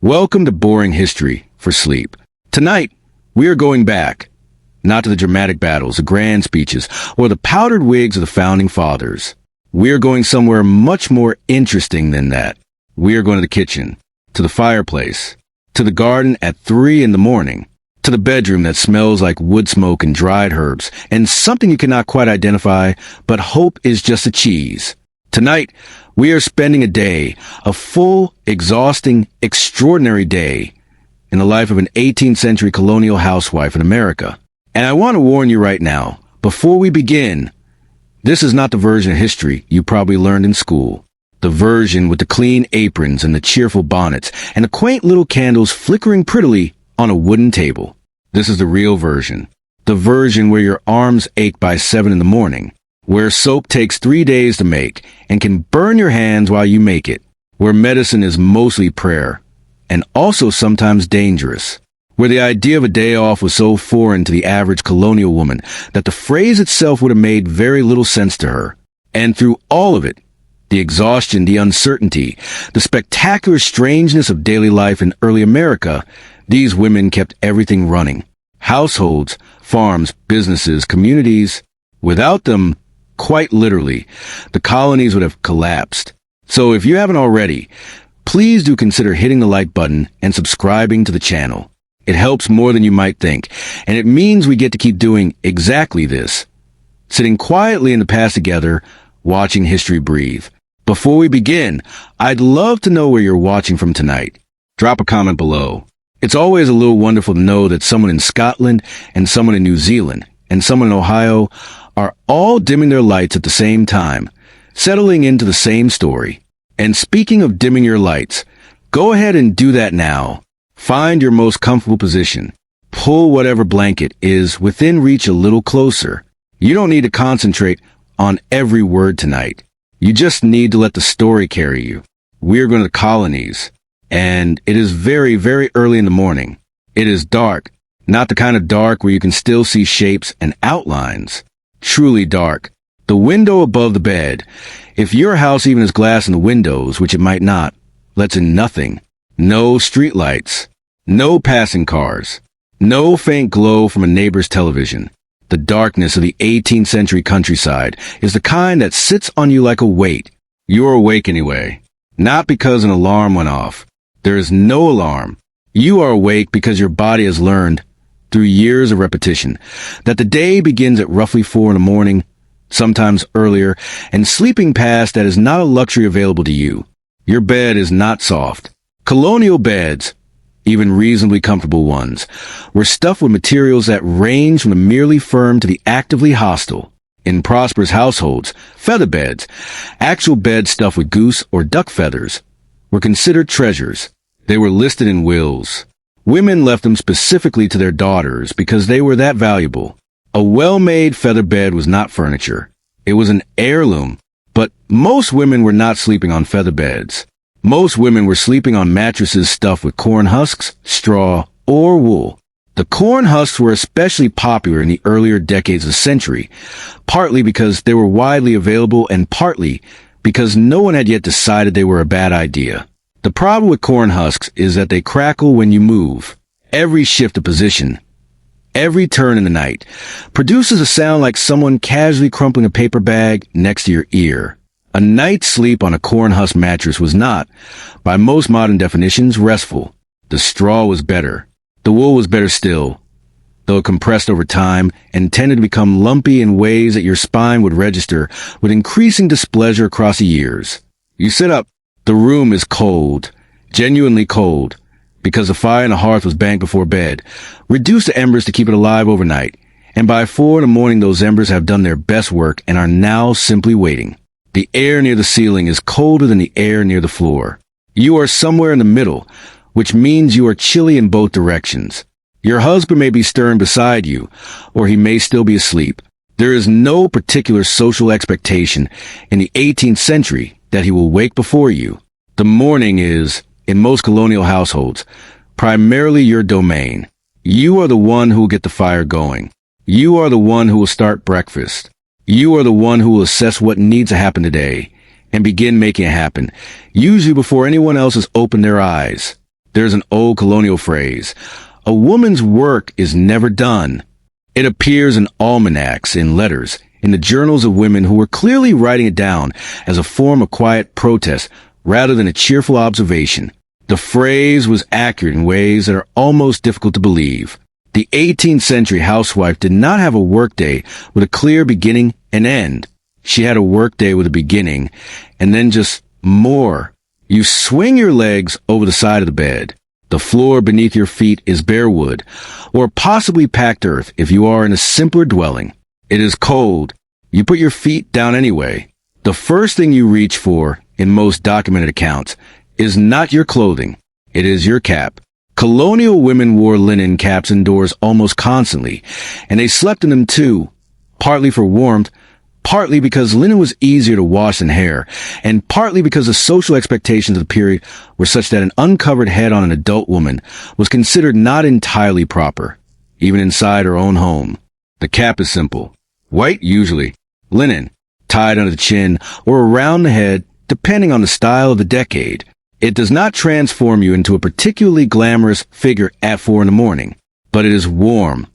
Welcome to Boring History for Sleep. Tonight, we are going back, not to the dramatic battles, the grand speeches, or the powdered wigs of the Founding Fathers. We are going somewhere much more interesting than that. We are going to the kitchen, to the fireplace, to the garden at 3 in the morning, to the bedroom that smells like wood smoke and dried herbs, and something you cannot quite identify, but hope is just a cheese. Tonight, we are spending a day, a full, exhausting, extraordinary day in the life of an 18th century colonial housewife in America. And I want to warn you right now, before we begin, this is not the version of history you probably learned in school. The version with the clean aprons and the cheerful bonnets and the quaint little candles flickering prettily on a wooden table. This is the real version. The version where your arms ache by 7 in the morning. Where soap takes 3 days to make and can burn your hands while you make it. Where medicine is mostly prayer and also sometimes dangerous. Where the idea of a day off was so foreign to the average colonial woman that the phrase itself would have made very little sense to her. And through all of it, the exhaustion, the uncertainty, the spectacular strangeness of daily life in early America, these women kept everything running. Households, farms, businesses, communities. Without them, quite literally, the colonies would have collapsed. So if you haven't already, please do consider hitting the like button and subscribing to the channel. It helps more than you might think, and it means we get to keep doing exactly this. Sitting quietly in the past together, watching history breathe. Before we begin, I'd love to know where you're watching from tonight. Drop a comment below. It's always a little wonderful to know that someone in Scotland and someone in New Zealand and someone in Ohio are all dimming their lights at the same time, settling into the same story. And speaking of dimming your lights, go ahead and do that now. Find your most comfortable position. Pull whatever blanket is within reach a little closer. You don't need to concentrate on every word tonight. You just need to let the story carry you. We're going to the colonies, and it is very, very early in the morning. It is dark, not the kind of dark where you can still see shapes and outlines. Truly dark. The window above the bed, if your house even has glass in the windows, which it might not, lets in nothing. No streetlights. No passing cars. No faint glow from a neighbor's television. The darkness of the 18th century countryside is the kind that sits on you like a weight. You're awake anyway. Not because an alarm went off. There is no alarm. You are awake because your body has learned, through years of repetition, that the day begins at roughly 4 in the morning, sometimes earlier, and sleeping past that is not a luxury available to you. Your bed is not soft. Colonial beds, even reasonably comfortable ones, were stuffed with materials that range from the merely firm to the actively hostile. In prosperous households, feather beds, actual beds stuffed with goose or duck feathers, were considered treasures. They were listed in wills. Women left them specifically to their daughters because they were that valuable. A well-made feather bed was not furniture. It was an heirloom. But most women were not sleeping on feather beds. Most women were sleeping on mattresses stuffed with corn husks, straw, or wool. The corn husks were especially popular in the earlier decades of the century, partly because they were widely available and partly because no one had yet decided they were a bad idea. The problem with corn husks is that they crackle when you move. Every shift of position, every turn in the night, produces a sound like someone casually crumpling a paper bag next to your ear. A night's sleep on a corn husk mattress was not, by most modern definitions, restful. The straw was better. The wool was better still, though it compressed over time and tended to become lumpy in ways that your spine would register with increasing displeasure across the years. You sit up. The room is cold, genuinely cold, because the fire in the hearth was banked before bed, reduced to embers to keep it alive overnight, and by 4 in the morning those embers have done their best work and are now simply waiting. The air near the ceiling is colder than the air near the floor. You are somewhere in the middle, which means you are chilly in both directions. Your husband may be stirring beside you, or he may still be asleep. There is no particular social expectation in the 18th century that he will wake before you. The morning is, in most colonial households, primarily your domain. You are the one who will get the fire going. You are the one who will start breakfast. You are the one who will assess what needs to happen today and begin making it happen, usually before anyone else has opened their eyes. There's an old colonial phrase, a woman's work is never done. It appears in almanacs, in letters, in the journals of women who were clearly writing it down as a form of quiet protest rather than a cheerful observation. The phrase was accurate in ways that are almost difficult to believe. The 18th century housewife did not have a workday with a clear beginning and end. She had a workday with a beginning and then just more. You swing your legs over the side of the bed. The floor beneath your feet is bare wood, or possibly packed earth if you are in a simpler dwelling. It is cold. You put your feet down anyway. The first thing you reach for, in most documented accounts, is not your clothing. It is your cap. Colonial women wore linen caps indoors almost constantly, and they slept in them too, partly for warmth, partly because linen was easier to wash than hair, and partly because the social expectations of the period were such that an uncovered head on an adult woman was considered not entirely proper, even inside her own home. The cap is simple. White usually, linen, tied under the chin or around the head, depending on the style of the decade. It does not transform you into a particularly glamorous figure at 4 a.m, but it is warm.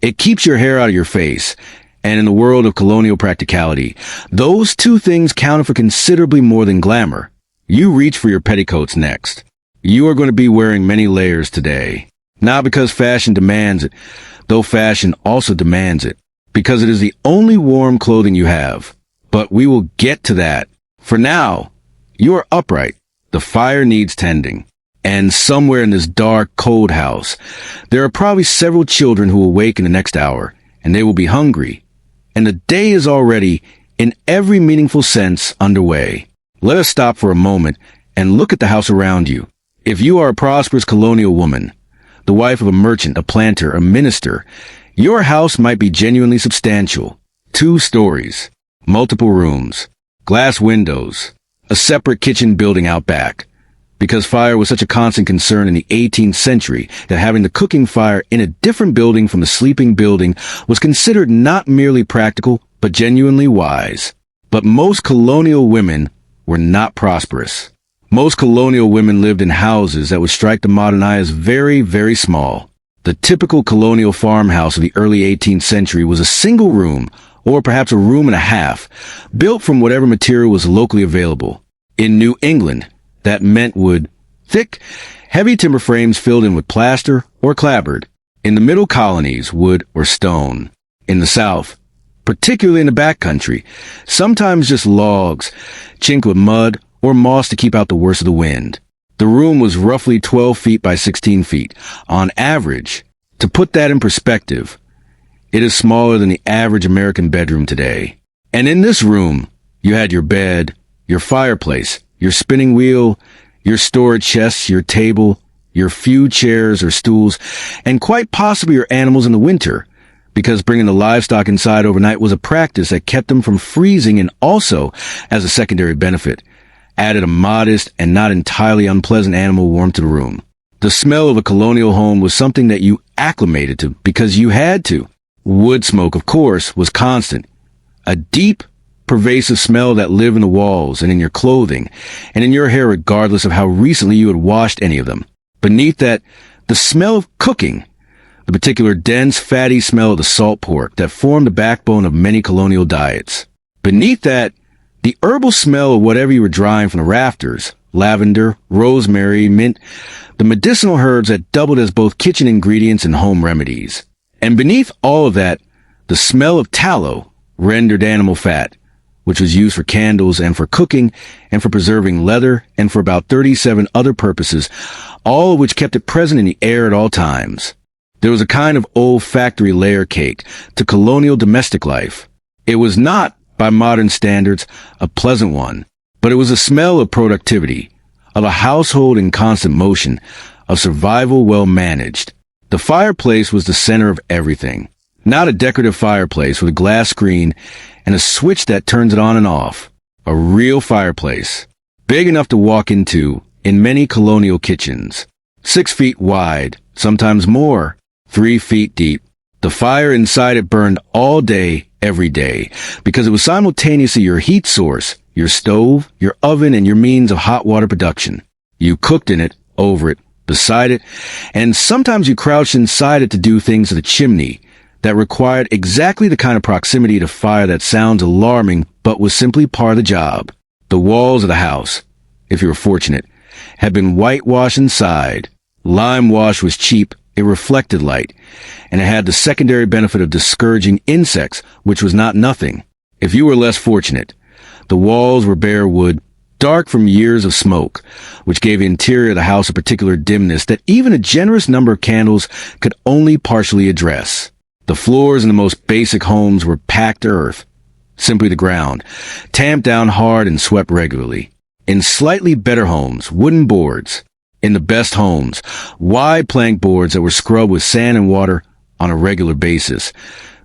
It keeps your hair out of your face, and in the world of colonial practicality, those two things counted for considerably more than glamour. You reach for your petticoats next. You are going to be wearing many layers today. Not because fashion demands it, though fashion also demands it, because it is the only warm clothing you have. But we will get to that. For now, you are upright. The fire needs tending. And somewhere in this dark, cold house, there are probably several children who will wake in the next hour, and they will be hungry. And the day is already, in every meaningful sense, underway. Let us stop for a moment and look at the house around you. If you are a prosperous colonial woman, the wife of a merchant, a planter, a minister, your house might be genuinely substantial. 2 stories, multiple rooms, glass windows, a separate kitchen building out back. Because fire was such a constant concern in the 18th century that having the cooking fire in a different building from the sleeping building was considered not merely practical, but genuinely wise. But most colonial women were not prosperous. Most colonial women lived in houses that would strike the modern eye as very, very small. The typical colonial farmhouse of the early 18th century was a single room, or perhaps a room and a half, built from whatever material was locally available. In New England, that meant wood, thick, heavy timber frames filled in with plaster or clapboard. In the middle colonies, wood or stone. In the South, particularly in the backcountry, sometimes just logs, chinked with mud or moss to keep out the worst of the wind. The room was roughly 12 feet by 16 feet, on average. To put that in perspective, it is smaller than the average American bedroom today. And in this room, you had your bed, your fireplace, your spinning wheel, your storage chests, your table, your few chairs or stools, and quite possibly your animals in the winter, because bringing the livestock inside overnight was a practice that kept them from freezing and also, as a secondary benefit, added a modest and not entirely unpleasant animal warmth to the room. The smell of a colonial home was something that you acclimated to because you had to. Wood smoke, of course, was constant. A deep, pervasive smell that lived in the walls and in your clothing and in your hair regardless of how recently you had washed any of them. Beneath that, the smell of cooking, the particular dense, fatty smell of the salt pork that formed the backbone of many colonial diets. Beneath that, the herbal smell of whatever you were drying from the rafters, lavender, rosemary, mint, the medicinal herbs that doubled as both kitchen ingredients and home remedies. And beneath all of that, the smell of tallow, rendered animal fat, which was used for candles and for cooking and for preserving leather and for about 37 other purposes, all of which kept it present in the air at all times. There was a kind of olfactory layer cake to colonial domestic life. It was not, by modern standards, a pleasant one, but it was a smell of productivity, of a household in constant motion, of survival well managed. The fireplace was the center of everything. Not a decorative fireplace with a glass screen and a switch that turns it on and off. A real fireplace, big enough to walk into in many colonial kitchens. 6 feet wide, sometimes more, 3 feet deep. The fire inside it burned all day, every day, because it was simultaneously your heat source, your stove, your oven, and your means of hot water production. You cooked in it, over it, beside it, and sometimes you crouched inside it to do things to the chimney that required exactly the kind of proximity to fire that sounds alarming but was simply part of the job. The walls of the house, if you were fortunate, had been whitewashed inside. Lime wash was cheap, it reflected light, and it had the secondary benefit of discouraging insects, which was not nothing. If you were less fortunate, the walls were bare wood, dark from years of smoke, which gave the interior of the house a particular dimness that even a generous number of candles could only partially address. The floors in the most basic homes were packed earth, simply the ground, tamped down hard and swept regularly. In slightly better homes, wooden boards. In the best homes, wide plank boards that were scrubbed with sand and water on a regular basis.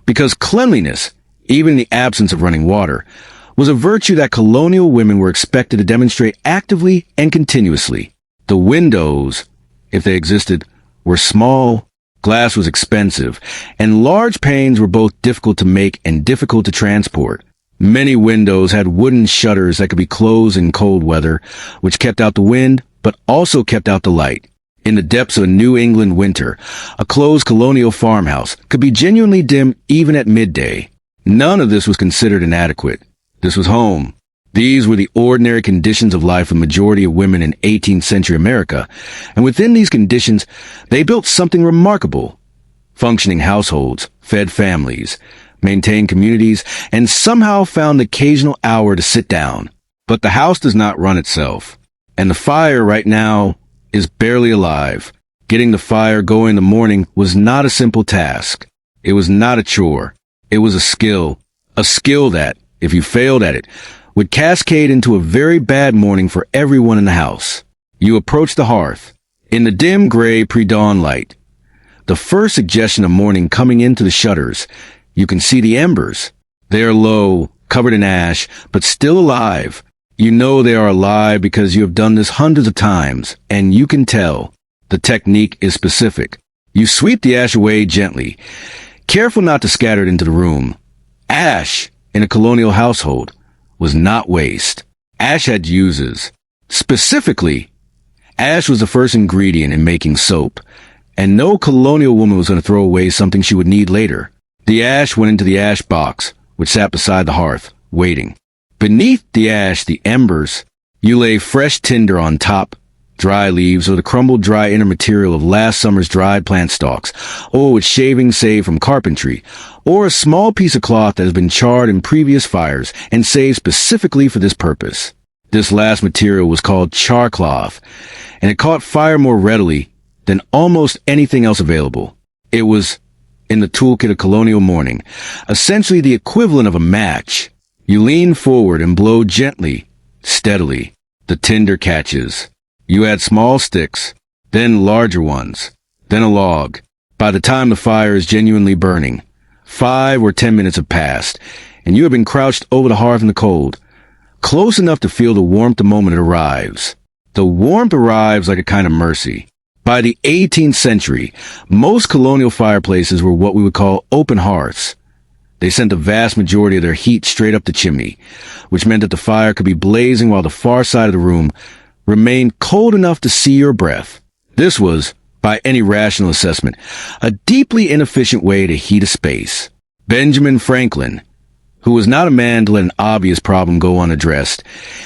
Because cleanliness, even in the absence of running water, was a virtue that colonial women were expected to demonstrate actively and continuously. The windows, if they existed, were small, glass was expensive, and large panes were both difficult to make and difficult to transport. Many windows had wooden shutters that could be closed in cold weather, which kept out the wind, but also kept out the light. In the depths of a New England winter, a closed colonial farmhouse could be genuinely dim even at midday. None of this was considered inadequate. This was home. These were the ordinary conditions of life for the majority of women in 18th century America, and within these conditions, they built something remarkable. Functioning households, fed families, maintained communities, and somehow found the occasional hour to sit down. But the house does not run itself, and the fire right now is barely alive. Getting the fire going in the morning was not a simple task. It was not a chore. It was a skill that, if you failed at it, would cascade into a very bad morning for everyone in the house. You approach the hearth. In the dim gray pre-dawn light, the first suggestion of morning coming into the shutters, you can see the embers. They are low, covered in ash, but still alive. You know they are alive because you have done this hundreds of times, and you can tell. The technique is specific. You sweep the ash away gently, careful not to scatter it into the room. Ash, in a colonial household, was not waste. Ash had uses. Specifically, ash was the first ingredient in making soap, and no colonial woman was going to throw away something she would need later. The ash went into the ash box, which sat beside the hearth, waiting. Beneath the ash, the embers, you lay fresh tinder on top, dry leaves, or the crumbled dry inner material of last summer's dried plant stalks, or with shavings saved from carpentry, or a small piece of cloth that has been charred in previous fires and saved specifically for this purpose. This last material was called char cloth, and it caught fire more readily than almost anything else available. It was, in the toolkit of colonial morning, essentially the equivalent of a match. You lean forward and blow gently, steadily. The tinder catches. You add small sticks, then larger ones, then a log. By the time the fire is genuinely burning, 5 or 10 minutes have passed, and you have been crouched over the hearth in the cold, close enough to feel the warmth the moment it arrives. The warmth arrives like a kind of mercy. By the 18th century, most colonial fireplaces were what we would call open hearths. They sent the vast majority of their heat straight up the chimney, which meant that the fire could be blazing while the far side of the room remained cold enough to see your breath. This was, by any rational assessment, a deeply inefficient way to heat a space. Benjamin Franklin, who was not a man to let an obvious problem go unaddressed,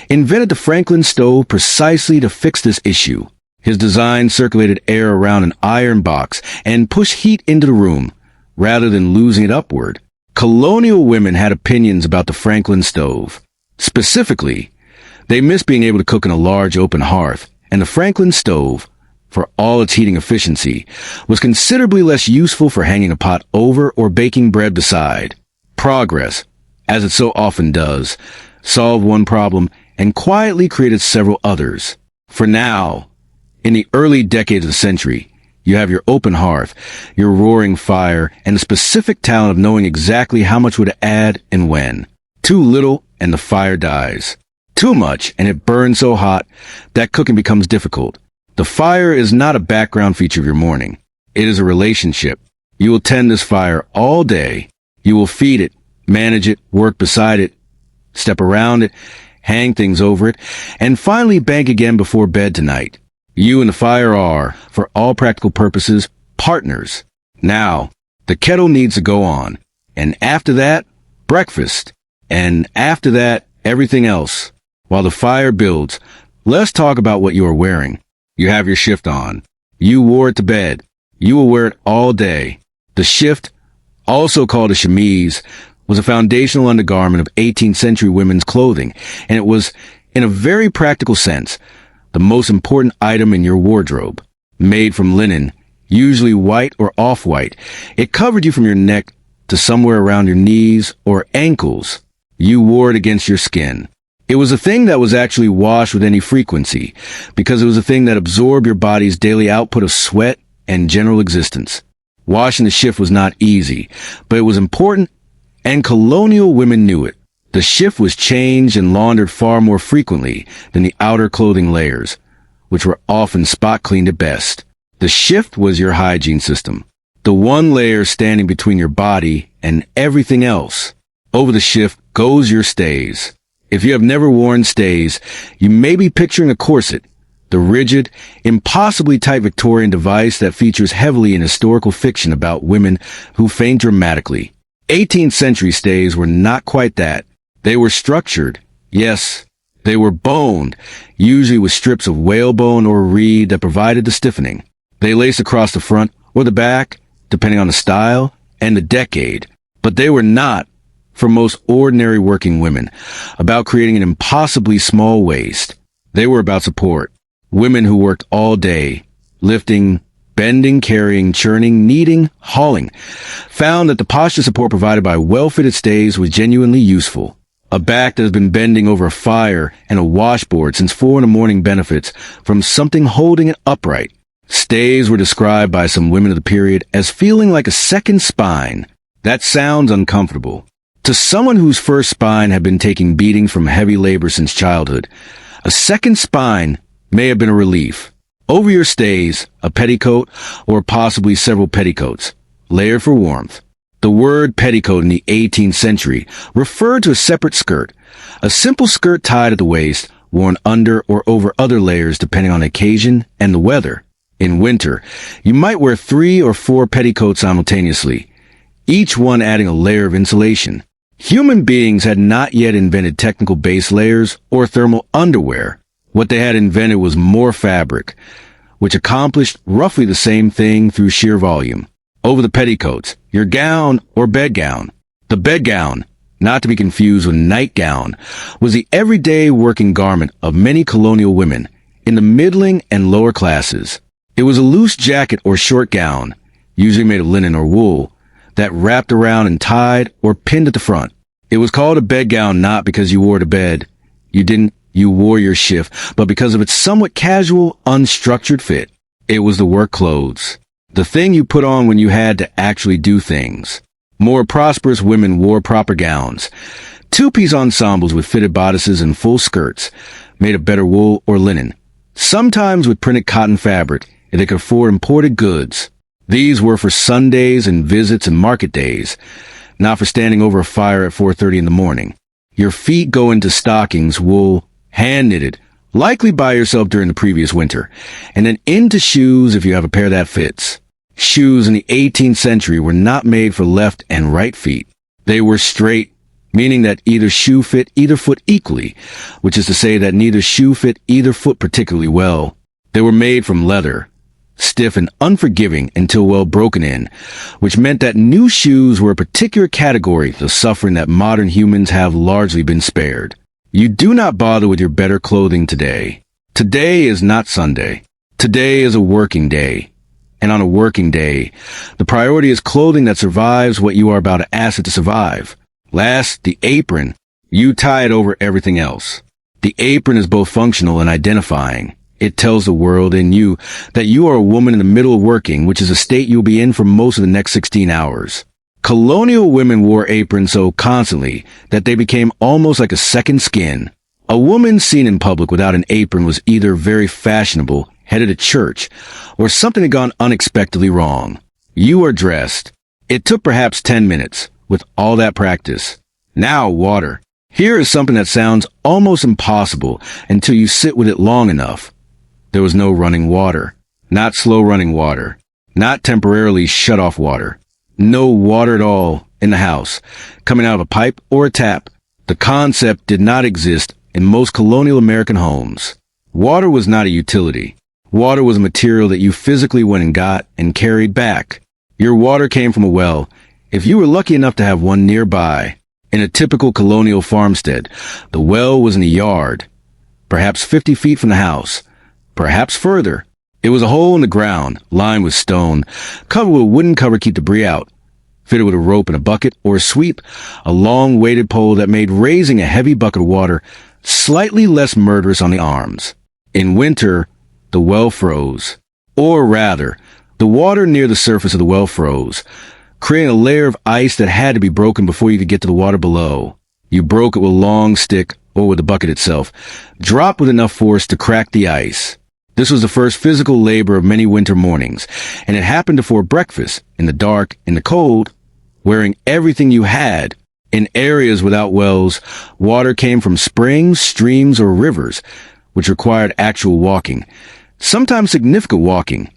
invented the Franklin stove precisely to fix this issue. His design circulated air around an iron box and pushed heat into the room, rather than losing it upward. Colonial women had opinions about the Franklin stove. Specifically, they missed being able to cook in a large open hearth, and the Franklin stove, for all its heating efficiency, was considerably less useful for hanging a pot over or baking bread beside. Progress, as it so often does, solved one problem and quietly created several others. For now, in the early decades of the century, you have your open hearth, your roaring fire, and the specific talent of knowing exactly how much to add and when. Too little, and the fire dies. Too much, and it burns so hot that cooking becomes difficult. The fire is not a background feature of your morning. It is a relationship. You will tend this fire all day. You will feed it, manage it, work beside it, step around it, hang things over it, and finally bank again before bed tonight. You and the fire are, for all practical purposes, partners. Now, the kettle needs to go on. And after that, breakfast. And after that, everything else. While the fire builds, let's talk about what you are wearing. You have your shift on. You wore it to bed. You will wear it all day. The shift, also called a chemise, was a foundational undergarment of 18th century women's clothing, and it was, in a very practical sense, the most important item in your wardrobe. Made from linen, usually white or off-white, it covered you from your neck to somewhere around your knees or ankles. You wore it against your skin. It was a thing that was actually washed with any frequency, because it was a thing that absorbed your body's daily output of sweat and general existence. Washing the shift was not easy, but it was important, and colonial women knew it. The shift was changed and laundered far more frequently than the outer clothing layers, which were often spot cleaned at best. The shift was your hygiene system, the one layer standing between your body and everything else. Over the shift goes your stays. If you have never worn stays, you may be picturing a corset, the rigid, impossibly tight Victorian device that features heavily in historical fiction about women who faint dramatically. 18th century stays were not quite that. They were structured. Yes, they were boned, usually with strips of whalebone or reed that provided the stiffening. They laced across the front or the back, depending on the style and the decade. But they were not, for most ordinary working women, about creating an impossibly small waist. They were about support. Women who worked all day, lifting, bending, carrying, churning, kneading, hauling, found that the posture support provided by well-fitted stays was genuinely useful. A back that has been bending over a fire and a washboard since 4 in the morning benefits from something holding it upright. Stays were described by some women of the period as feeling like a second spine. That sounds uncomfortable. To someone whose first spine had been taking beatings from heavy labor since childhood, a second spine may have been a relief. Over your stays, a petticoat or possibly several petticoats, layered for warmth. The word petticoat in the 18th century referred to a separate skirt, a simple skirt tied at the waist, worn under or over other layers depending on the occasion and the weather. In winter, you might wear 3 or 4 petticoats simultaneously, each one adding a layer of insulation. Human beings had not yet invented technical base layers or thermal underwear. What they had invented was more fabric, which accomplished roughly the same thing through sheer volume. Over the petticoats, your gown or bedgown. The bedgown, not to be confused with nightgown, was the everyday working garment of many colonial women in the middling and lower classes. It was a loose jacket or short gown, usually made of linen or wool, that wrapped around and tied or pinned at the front. It was called a bedgown not because you wore to bed. You wore your shift, but because of its somewhat casual, unstructured fit. It was the work clothes. The thing you put on when you had to actually do things. More prosperous women wore proper gowns, 2-piece ensembles with fitted bodices and full skirts, made of better wool or linen, sometimes with printed cotton fabric if they could afford imported goods. These were for Sundays and visits and market days, not for standing over a fire at 4:30 in the morning. Your feet go into stockings, wool, hand-knitted, likely by yourself during the previous winter, and then into shoes if you have a pair that fits. Shoes in the 18th century were not made for left and right feet. They were straight, meaning that either shoe fit either foot equally, which is to say that neither shoe fit either foot particularly well. They were made from leather, stiff and unforgiving until well broken in, which meant that new shoes were a particular category of the suffering that modern humans have largely been spared. You do not bother with your better clothing today. Today is not Sunday. Today is a working day. And on a working day, the priority is clothing that survives what you are about to ask it to survive. Last, the apron. You tie it over everything else. The apron is both functional and identifying. It tells the world and you that you are a woman in the middle of working, which is a state you'll be in for most of the next 16 hours. Colonial women wore aprons so constantly that they became almost like a second skin. A woman seen in public without an apron was either very fashionable, headed to church, or something had gone unexpectedly wrong. You are dressed. It took perhaps 10 minutes, with all that practice. Now water. Here is something that sounds almost impossible until you sit with it long enough. There was no running water. Not slow running water. Not temporarily shut off water. No water at all in the house, coming out of a pipe or a tap. The concept did not exist in most colonial American homes. Water was not a utility. Water was a material that you physically went and got and carried back. Your water came from a well, if you were lucky enough to have one nearby. In a typical colonial farmstead, the well was in a yard, perhaps 50 feet from the house, perhaps further. It was a hole in the ground, lined with stone, covered with a wooden cover to keep debris out, fitted with a rope and a bucket or a sweep, a long weighted pole that made raising a heavy bucket of water slightly less murderous on the arms. In winter, the well froze. Or rather, the water near the surface of the well froze, creating a layer of ice that had to be broken before you could get to the water below. You broke it with a long stick or with the bucket itself, dropped with enough force to crack the ice. This was the first physical labor of many winter mornings, and it happened before breakfast, in the dark, in the cold, wearing everything you had. In areas without wells, water came from springs, streams, or rivers, which required actual walking, sometimes significant walking,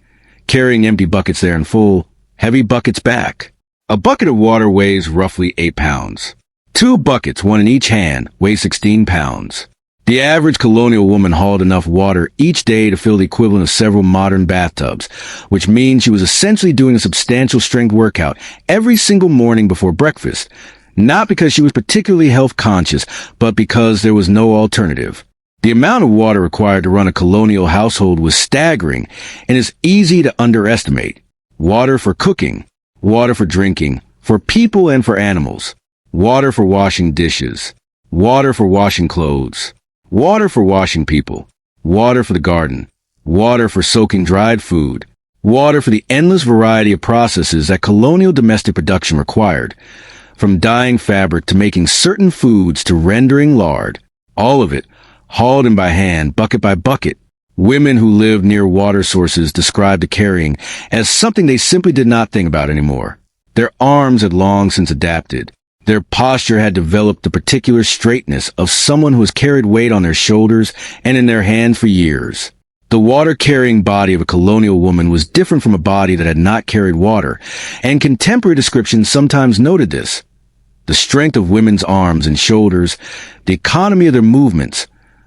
carrying empty buckets there in full, heavy buckets back. A bucket of water weighs roughly 8 pounds. 2 buckets, one in each hand, weigh 16 pounds. The average colonial woman hauled enough water each day to fill the equivalent of several modern bathtubs, which means she was essentially doing a substantial strength workout every single morning before breakfast, not because she was particularly health conscious, but because there was no alternative. The amount of water required to run a colonial household was staggering and is easy to underestimate. Water for cooking, water for drinking, for people and for animals, water for washing dishes, water for washing clothes, water for washing people, water for the garden, water for soaking dried food, water for the endless variety of processes that colonial domestic production required, from dyeing fabric to making certain foods to rendering lard, all of it hauled in by hand, bucket by bucket. Women who lived near water sources described the carrying as something they simply did not think about anymore. Their arms had long since adapted. Their posture had developed the particular straightness of someone who has carried weight on their shoulders and in their hands for years. The water-carrying body of a colonial woman was different from a body that had not carried water, and contemporary descriptions sometimes noted this. The strength of women's arms and shoulders, the economy of their movements,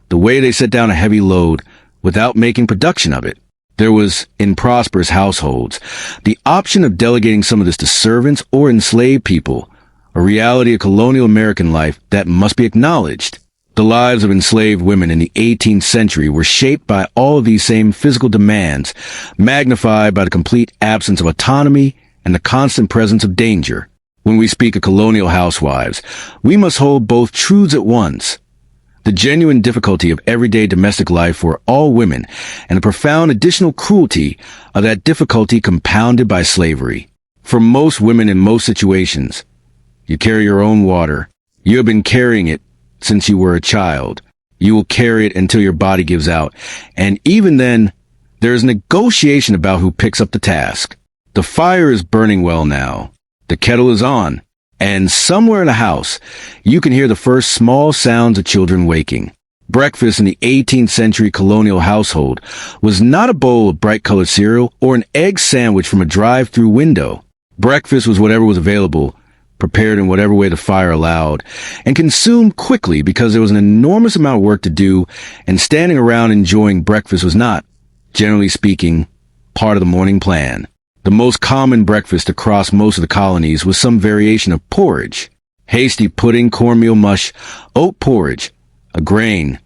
the way they set down a heavy load without making production of it. There was, in prosperous households, the option of delegating some of this to servants or enslaved people, a reality of colonial American life that must be acknowledged. The lives of enslaved women in the 18th century were shaped by all of these same physical demands, magnified by the complete absence of autonomy and the constant presence of danger. When we speak of colonial housewives, we must hold both truths at once. The genuine difficulty of everyday domestic life for all women, and the profound additional cruelty of that difficulty compounded by slavery. For most women in most situations, you carry your own water. You have been carrying it since you were a child. You will carry it until your body gives out. And even then, there is negotiation about who picks up the task. The fire is burning well now. The kettle is on. And somewhere in the house, you can hear the first small sounds of children waking. Breakfast in the 18th century colonial household was not a bowl of bright-colored cereal or an egg sandwich from a drive-through window. Breakfast was whatever was available, prepared in whatever way the fire allowed, and consumed quickly because there was an enormous amount of work to do, and standing around enjoying breakfast was not, generally speaking, part of the morning plan. The most common breakfast across most of the colonies was some variation of porridge, hasty pudding, cornmeal mush, oat porridge, a grain,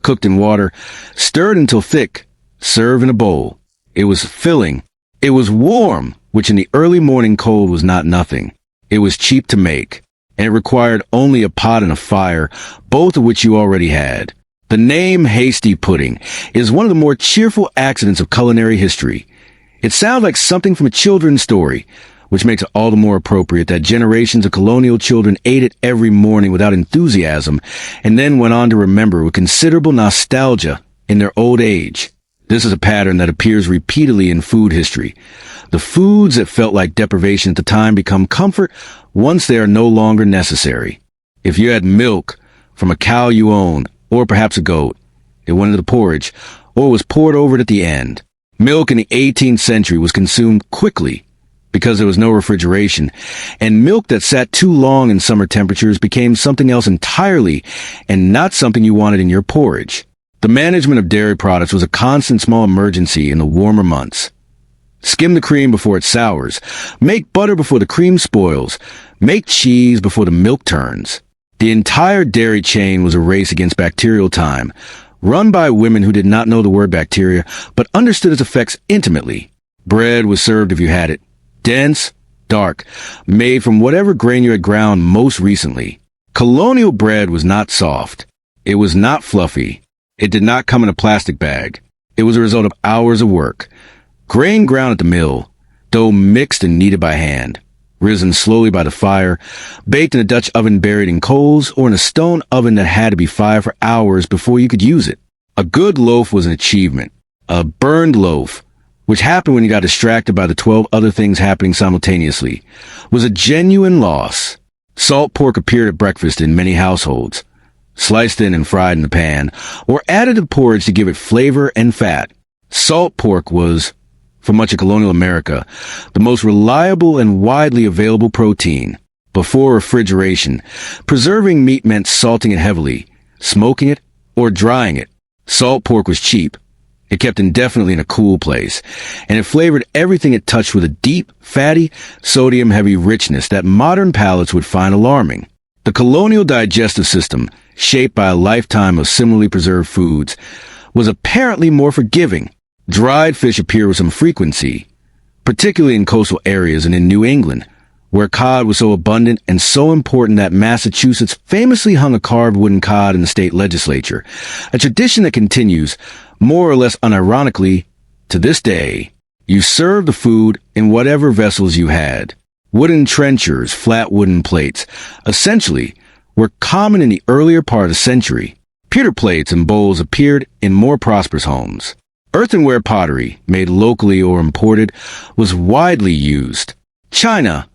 cooked in water, stirred until thick, served in a bowl. It was filling. It was warm, which in the early morning cold was not nothing. It was cheap to make, and it required only a pot and a fire, both of which you already had. The name hasty pudding is one of the more cheerful accidents of culinary history. It sounds like something from a children's story, which makes it all the more appropriate that generations of colonial children ate it every morning without enthusiasm, and then went on to remember with considerable nostalgia in their old age. This is a pattern that appears repeatedly in food history. The foods that felt like deprivation at the time become comfort once they are no longer necessary. If you had milk from a cow you owned, or perhaps a goat, it went into the porridge, or was poured over it at the end. Milk in the 18th century was consumed quickly because there was no refrigeration, and milk that sat too long in summer temperatures became something else entirely and not something you wanted in your porridge. The management of dairy products was a constant small emergency in the warmer months. Skim the cream before it sours. Make butter before the cream spoils. Make cheese before the milk turns. The entire dairy chain was a race against bacterial time, run by women who did not know the word bacteria, but understood its effects intimately. Bread was served if you had it. Dense, dark, made from whatever grain you had ground most recently. Colonial bread was not soft. It was not fluffy. It did not come in a plastic bag. It was a result of hours of work. Grain ground at the mill, dough mixed and kneaded by hand, risen slowly by the fire, baked in a Dutch oven buried in coals or in a stone oven that had to be fired for hours before you could use it. A good loaf was an achievement. A burned loaf, which happened when you got distracted by the 12 other things happening simultaneously, was a genuine loss. Salt pork appeared at breakfast in many households, sliced in and fried in the pan, or added to porridge to give it flavor and fat. Salt pork was, for much of colonial America, the most reliable and widely available protein. Before refrigeration, preserving meat meant salting it heavily, smoking it, or drying it. Salt pork was cheap. It kept indefinitely in a cool place, and it flavored everything it touched with a deep, fatty, sodium-heavy richness that modern palates would find alarming. The colonial digestive system, shaped by a lifetime of similarly preserved foods, was apparently more forgiving. Dried fish appear with some frequency, particularly in coastal areas and in New England, where cod was so abundant and so important that Massachusetts famously hung a carved wooden cod in the state legislature, a tradition that continues, more or less unironically, to this day. You served the food in whatever vessels you had. Wooden trenchers, flat wooden plates, essentially, were common in the earlier part of the century. Pewter plates and bowls appeared in more prosperous homes. Earthenware pottery, made locally or imported, was widely used. China,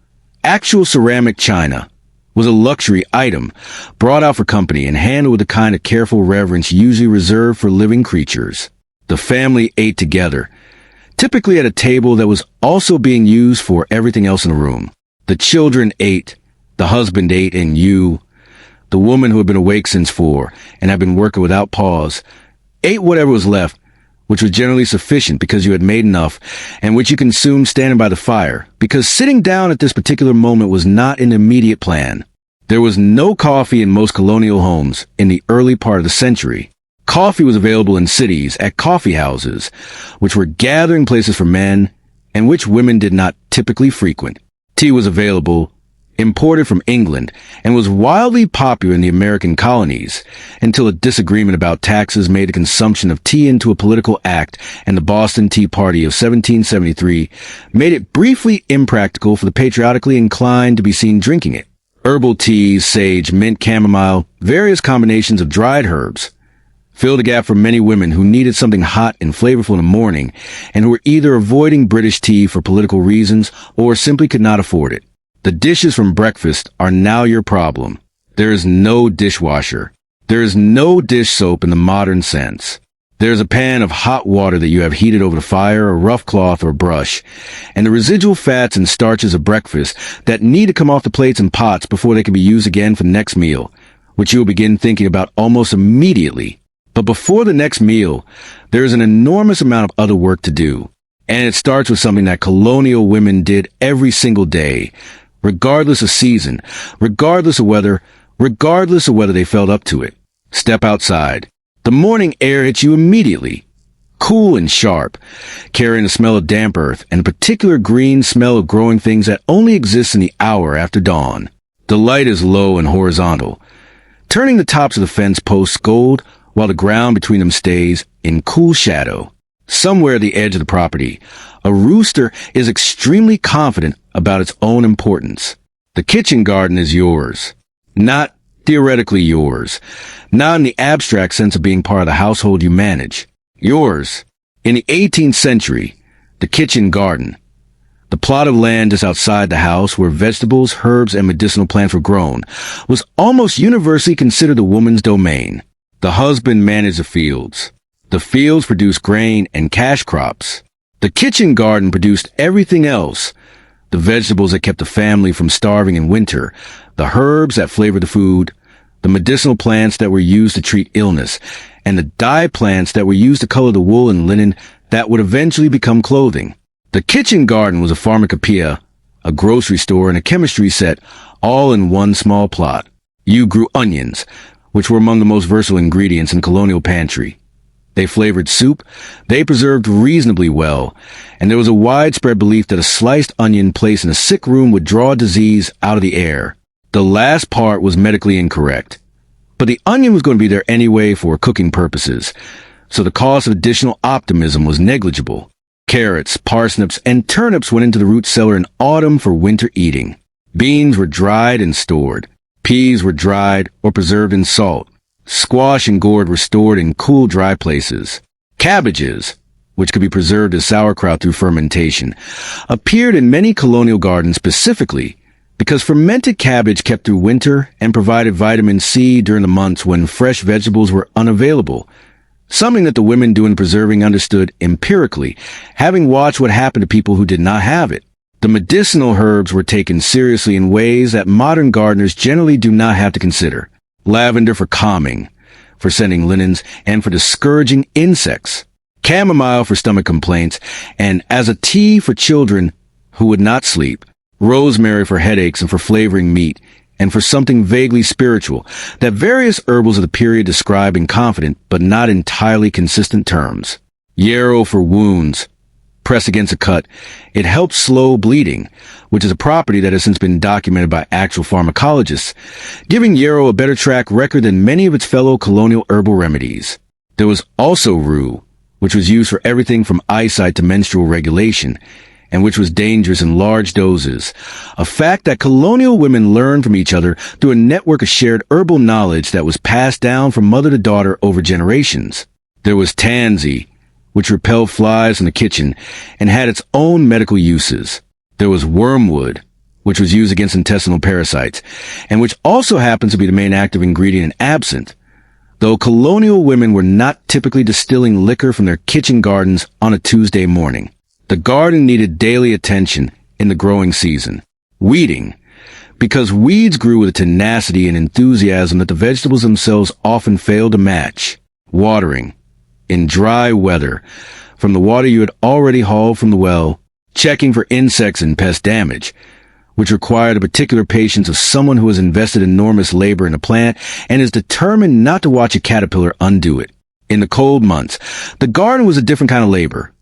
actual ceramic china, was a luxury item, brought out for company and handled with the kind of careful reverence usually reserved for living creatures. The family ate together, typically at a table that was also being used for everything else in the room. The children ate, the husband ate, and you, the woman who had been awake since 4 and had been working without pause, ate whatever was left, which was generally sufficient because you had made enough, and which you consumed standing by the fire, because sitting down at this particular moment was not an immediate plan. There was no coffee in most colonial homes in the early part of the century. Coffee was available in cities at coffee houses, which were gathering places for men, and which women did not typically frequent. Tea was available, imported from England, and was wildly popular in the American colonies, until a disagreement about taxes made the consumption of tea into a political act, and the Boston Tea Party of 1773 made it briefly impractical for the patriotically inclined to be seen drinking it. Herbal teas, sage, mint, chamomile, various combinations of dried herbs, filled a gap for many women who needed something hot and flavorful in the morning, and who were either avoiding British tea for political reasons or simply could not afford it. The dishes from breakfast are now your problem. There is no dishwasher. There is no dish soap in the modern sense. There is a pan of hot water that you have heated over the fire, a rough cloth or brush, and the residual fats and starches of breakfast that need to come off the plates and pots before they can be used again for the next meal, which you will begin thinking about almost immediately. But before the next meal, there is an enormous amount of other work to do, and it starts with something that colonial women did every single day, regardless of season, regardless of weather, regardless of whether they felt up to it. Step outside. The morning air hits you immediately, cool and sharp, carrying the smell of damp earth and a particular green smell of growing things that only exists in the hour after dawn. The light is low and horizontal, turning the tops of the fence posts gold while the ground between them stays in cool shadow. Somewhere at the edge of the property, a rooster is extremely confident about its own importance. The kitchen garden is yours. Not theoretically yours. Not in the abstract sense of being part of the household you manage. Yours. In the 18th century, the kitchen garden, the plot of land just outside the house where vegetables, herbs, and medicinal plants were grown, was almost universally considered the woman's domain. The husband managed the fields. The fields produced grain and cash crops. The kitchen garden produced everything else. The vegetables that kept the family from starving in winter, the herbs that flavored the food, the medicinal plants that were used to treat illness, and the dye plants that were used to color the wool and linen that would eventually become clothing. The kitchen garden was a pharmacopoeia, a grocery store, and a chemistry set, all in one small plot. You grew onions, which were among the most versatile ingredients in colonial pantry. They flavored soup, they preserved reasonably well, and there was a widespread belief that a sliced onion placed in a sick room would draw disease out of the air. The last part was medically incorrect. But the onion was going to be there anyway for cooking purposes, so the cost of additional optimism was negligible. Carrots, parsnips, and turnips went into the root cellar in autumn for winter eating. Beans were dried and stored. Peas were dried or preserved in salt. Squash and gourd were stored in cool, dry places. Cabbages, which could be preserved as sauerkraut through fermentation, appeared in many colonial gardens specifically because fermented cabbage kept through winter and provided vitamin C during the months when fresh vegetables were unavailable, something that the women doing preserving understood empirically, having watched what happened to people who did not have it. The medicinal herbs were taken seriously in ways that modern gardeners generally do not have to consider. Lavender for calming, for scenting linens, and for discouraging insects. Chamomile for stomach complaints, and as a tea for children who would not sleep. Rosemary for headaches and for flavoring meat, and for something vaguely spiritual that various herbals of the period describe in confident but not entirely consistent terms. Yarrow for wounds. Press against a cut. It helps slow bleeding, which is a property that has since been documented by actual pharmacologists, giving yarrow a better track record than many of its fellow colonial herbal remedies. There was also rue, which was used for everything from eyesight to menstrual regulation, and which was dangerous in large doses, a fact that colonial women learned from each other through a network of shared herbal knowledge that was passed down from mother to daughter over generations. There was tansy, which repelled flies in the kitchen and had its own medical uses. There was wormwood, which was used against intestinal parasites, and which also happens to be the main active ingredient in absinthe, though colonial women were not typically distilling liquor from their kitchen gardens on a Tuesday morning. The garden needed daily attention in the growing season. Weeding, because weeds grew with a tenacity and enthusiasm that the vegetables themselves often failed to match. Watering, in dry weather, from the water you had already hauled from the well. Checking for insects and pest damage, which required a particular patience of someone who has invested enormous labor in a plant and is determined not to watch a caterpillar undo it. In the cold months, the garden was a different kind of labor.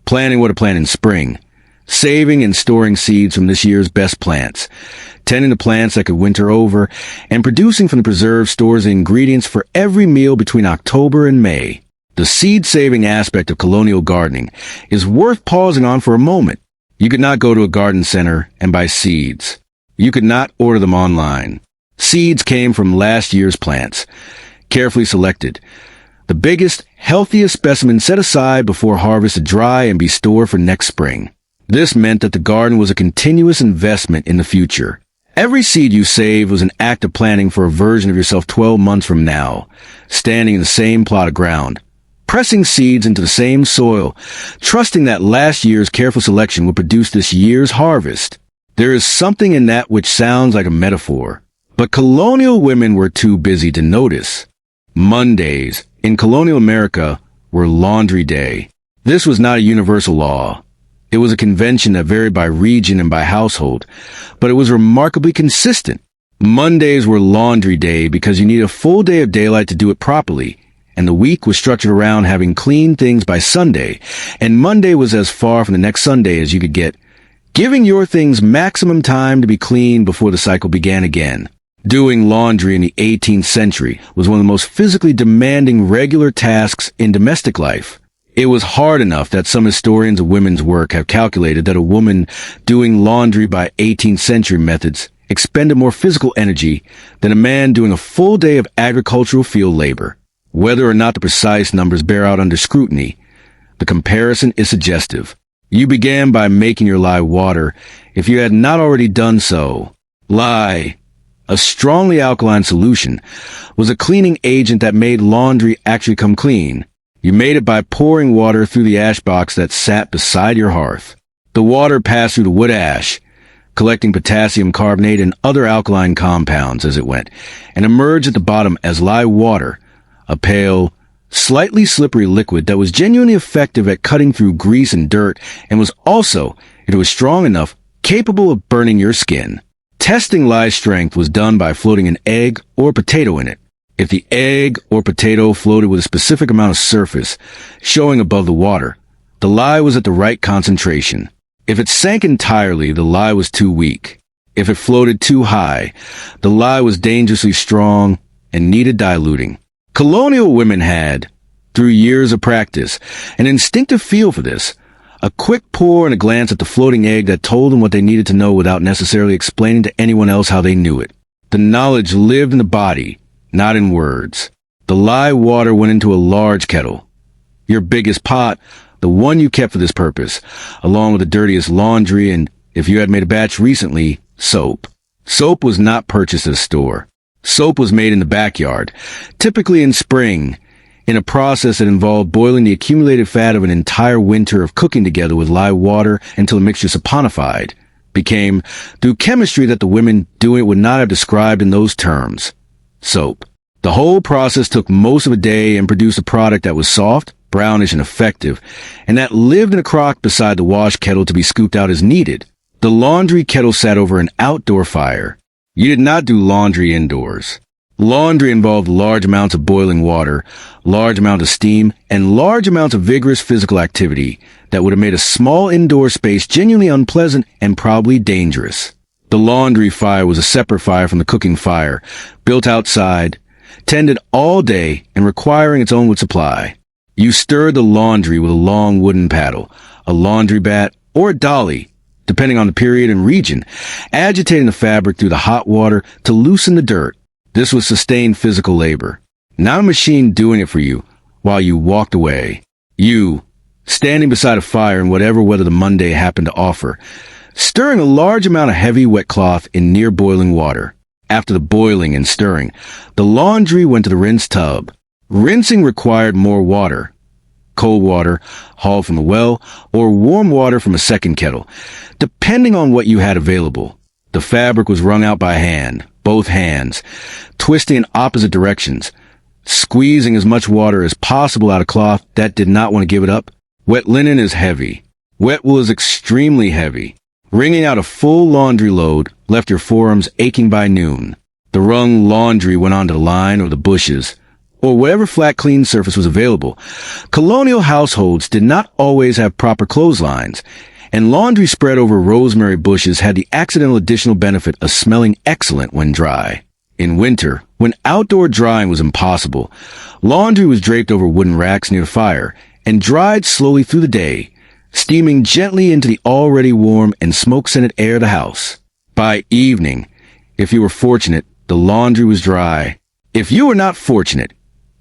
Planning what to plant in spring, saving and storing seeds from this year's best plants, tending the plants that could winter over, and producing from the preserved stores the ingredients for every meal between October and May. The seed-saving aspect of colonial gardening is worth pausing on for a moment. You could not go to a garden center and buy seeds. You could not order them online. Seeds came from last year's plants, carefully selected. The biggest, healthiest specimen set aside before harvest to dry and be stored for next spring. This meant that the garden was a continuous investment in the future. Every seed you saved was an act of planning for a version of yourself 12 months from now, standing in the same plot of ground, pressing seeds into the same soil, trusting that last year's careful selection would produce this year's harvest. There is something in that which sounds like a metaphor, but colonial women were too busy to notice. Mondays, in colonial America, were laundry day. This was not a universal law. It was a convention that varied by region and by household, but it was remarkably consistent. Mondays were laundry day because you needed a full day of daylight to do it properly, and the week was structured around having clean things by Sunday, and Monday was as far from the next Sunday as you could get, giving your things maximum time to be clean before the cycle began again. Doing laundry in the 18th century was one of the most physically demanding regular tasks in domestic life. It was hard enough that some historians of women's work have calculated that a woman doing laundry by 18th century methods expended more physical energy than a man doing a full day of agricultural field labor. Whether or not the precise numbers bear out under scrutiny, the comparison is suggestive. You began by making your lye water if you had not already done so. Lye, a strongly alkaline solution, was a cleaning agent that made laundry actually come clean. You made it by pouring water through the ash box that sat beside your hearth. The water passed through the wood ash, collecting potassium carbonate and other alkaline compounds as it went, and emerged at the bottom as lye water, a pale, slightly slippery liquid that was genuinely effective at cutting through grease and dirt and was also, if it was strong enough, capable of burning your skin. Testing lye's strength was done by floating an egg or potato in it. If the egg or potato floated with a specific amount of surface, showing above the water, the lye was at the right concentration. If it sank entirely, the lye was too weak. If it floated too high, the lye was dangerously strong and needed diluting. Colonial women had, through years of practice, an instinctive feel for this, a quick pour and a glance at the floating egg that told them what they needed to know without necessarily explaining to anyone else how they knew it. The knowledge lived in the body, not in words. The lye water went into a large kettle. Your biggest pot, the one you kept for this purpose, along with the dirtiest laundry and, if you had made a batch recently, soap. Soap was not purchased at a store. Soap was made in the backyard, typically in spring, in a process that involved boiling the accumulated fat of an entire winter of cooking together with lye water until the mixture saponified, became, through chemistry that the women doing it would not have described in those terms, soap. The whole process took most of a day and produced a product that was soft, brownish, and effective, and that lived in a crock beside the wash kettle to be scooped out as needed. The laundry kettle sat over an outdoor fire. You did not do laundry indoors. Laundry involved large amounts of boiling water, large amounts of steam, and large amounts of vigorous physical activity that would have made a small indoor space genuinely unpleasant and probably dangerous. The laundry fire was a separate fire from the cooking fire, built outside, tended all day, and requiring its own wood supply. You stirred the laundry with a long wooden paddle, a laundry bat, or a dolly, depending on the period and region, agitating the fabric through the hot water to loosen the dirt. This was sustained physical labor, not a machine doing it for you while you walked away. You, standing beside a fire in whatever weather the Monday happened to offer, stirring a large amount of heavy wet cloth in near boiling water. After the boiling and stirring, the laundry went to the rinse tub. Rinsing required more water, cold water, hauled from the well, or warm water from a second kettle, depending on what you had available. The fabric was wrung out by hand, both hands, twisting in opposite directions, squeezing as much water as possible out of cloth that did not want to give it up. Wet linen is heavy. Wet wool is extremely heavy. Wringing out a full laundry load left your forearms aching by noon. The wrung laundry went onto the line or the bushes, or whatever flat clean surface was available. Colonial households did not always have proper clotheslines, and laundry spread over rosemary bushes had the accidental additional benefit of smelling excellent when dry. In winter, when outdoor drying was impossible, laundry was draped over wooden racks near the fire and dried slowly through the day, steaming gently into the already warm and smoke-scented air of the house. By evening, if you were fortunate, the laundry was dry. If you were not fortunate,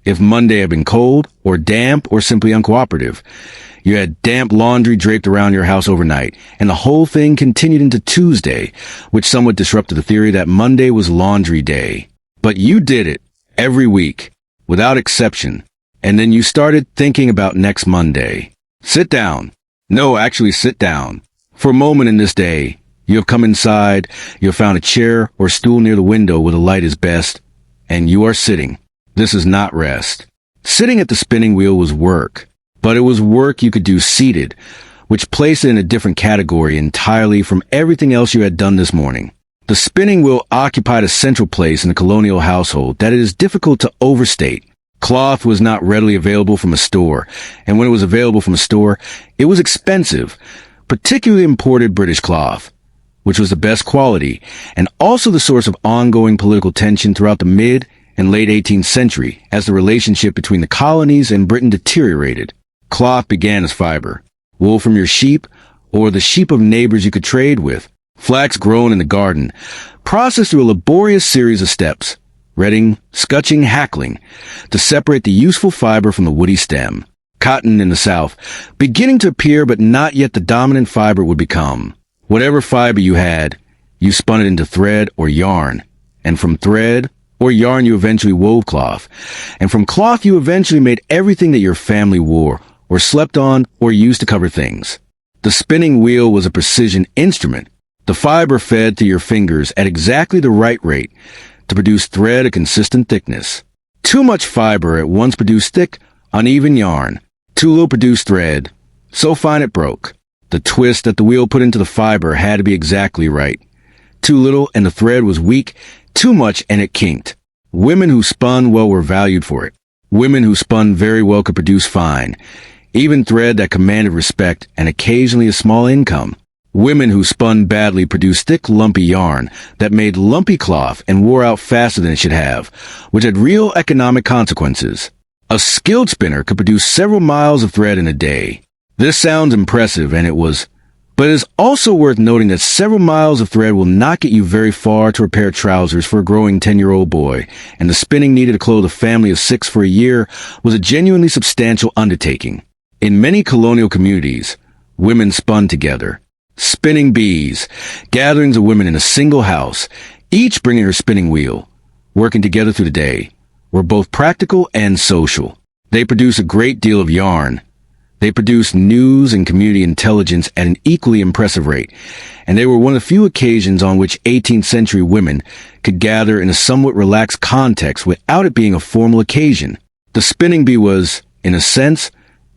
if Monday had been cold or damp or simply uncooperative, you had damp laundry draped around your house overnight, and the whole thing continued into Tuesday, which somewhat disrupted the theory that Monday was laundry day. But you did it every week, without exception, and then you started thinking about next Monday. Sit down. No, actually sit down. For a moment in this day, you have come inside, you have found a chair or stool near the window where the light is best, and you are sitting. This is not rest. Sitting at the spinning wheel was work. But it was work you could do seated, which placed it in a different category entirely from everything else you had done this morning. The spinning wheel occupied a central place in the colonial household that it is difficult to overstate. Cloth was not readily available from a store, and when it was available from a store, it was expensive, particularly imported British cloth, which was the best quality, and also the source of ongoing political tension throughout the mid and late 18th century as the relationship between the colonies and Britain deteriorated. Cloth began as fiber, wool from your sheep, or the sheep of neighbors you could trade with, flax grown in the garden, processed through a laborious series of steps, retting, scutching, hackling, to separate the useful fiber from the woody stem. Cotton in the South, beginning to appear but not yet the dominant fiber it would become. Whatever fiber you had, you spun it into thread or yarn, and from thread or yarn you eventually wove cloth, and from cloth you eventually made everything that your family wore, or slept on, or used to cover things. The spinning wheel was a precision instrument. The fiber fed through your fingers at exactly the right rate to produce thread of consistent thickness. Too much fiber at once produced thick, uneven yarn. Too little produced thread, so fine it broke. The twist that the wheel put into the fiber had to be exactly right. Too little and the thread was weak, too much and it kinked. Women who spun well were valued for it. Women who spun very well could produce fine, even thread that commanded respect and occasionally a small income. Women who spun badly produced thick, lumpy yarn that made lumpy cloth and wore out faster than it should have, which had real economic consequences. A skilled spinner could produce several miles of thread in a day. This sounds impressive, and it was, but it is also worth noting that several miles of thread will not get you very far to repair trousers for a growing 10-year-old boy, and the spinning needed to clothe a family of 6 for a year was a genuinely substantial undertaking. In many colonial communities, women spun together. Spinning bees, gatherings of women in a single house, each bringing her spinning wheel, working together through the day, were both practical and social. They produce a great deal of yarn. They produced news and community intelligence at an equally impressive rate, and they were one of the few occasions on which 18th century women could gather in a somewhat relaxed context without it being a formal occasion. The spinning bee was, in a sense,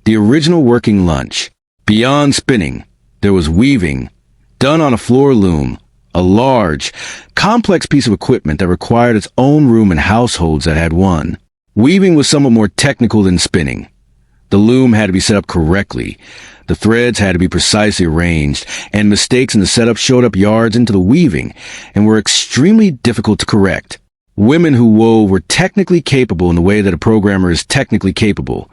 the original working lunch. Beyond spinning, there was weaving, done on a floor loom, a large, complex piece of equipment that required its own room in households that had one. Weaving was somewhat more technical than spinning. The loom had to be set up correctly, the threads had to be precisely arranged, and mistakes in the setup showed up yards into the weaving and were extremely difficult to correct. Women who wove were technically capable in the way that a programmer is technically capable.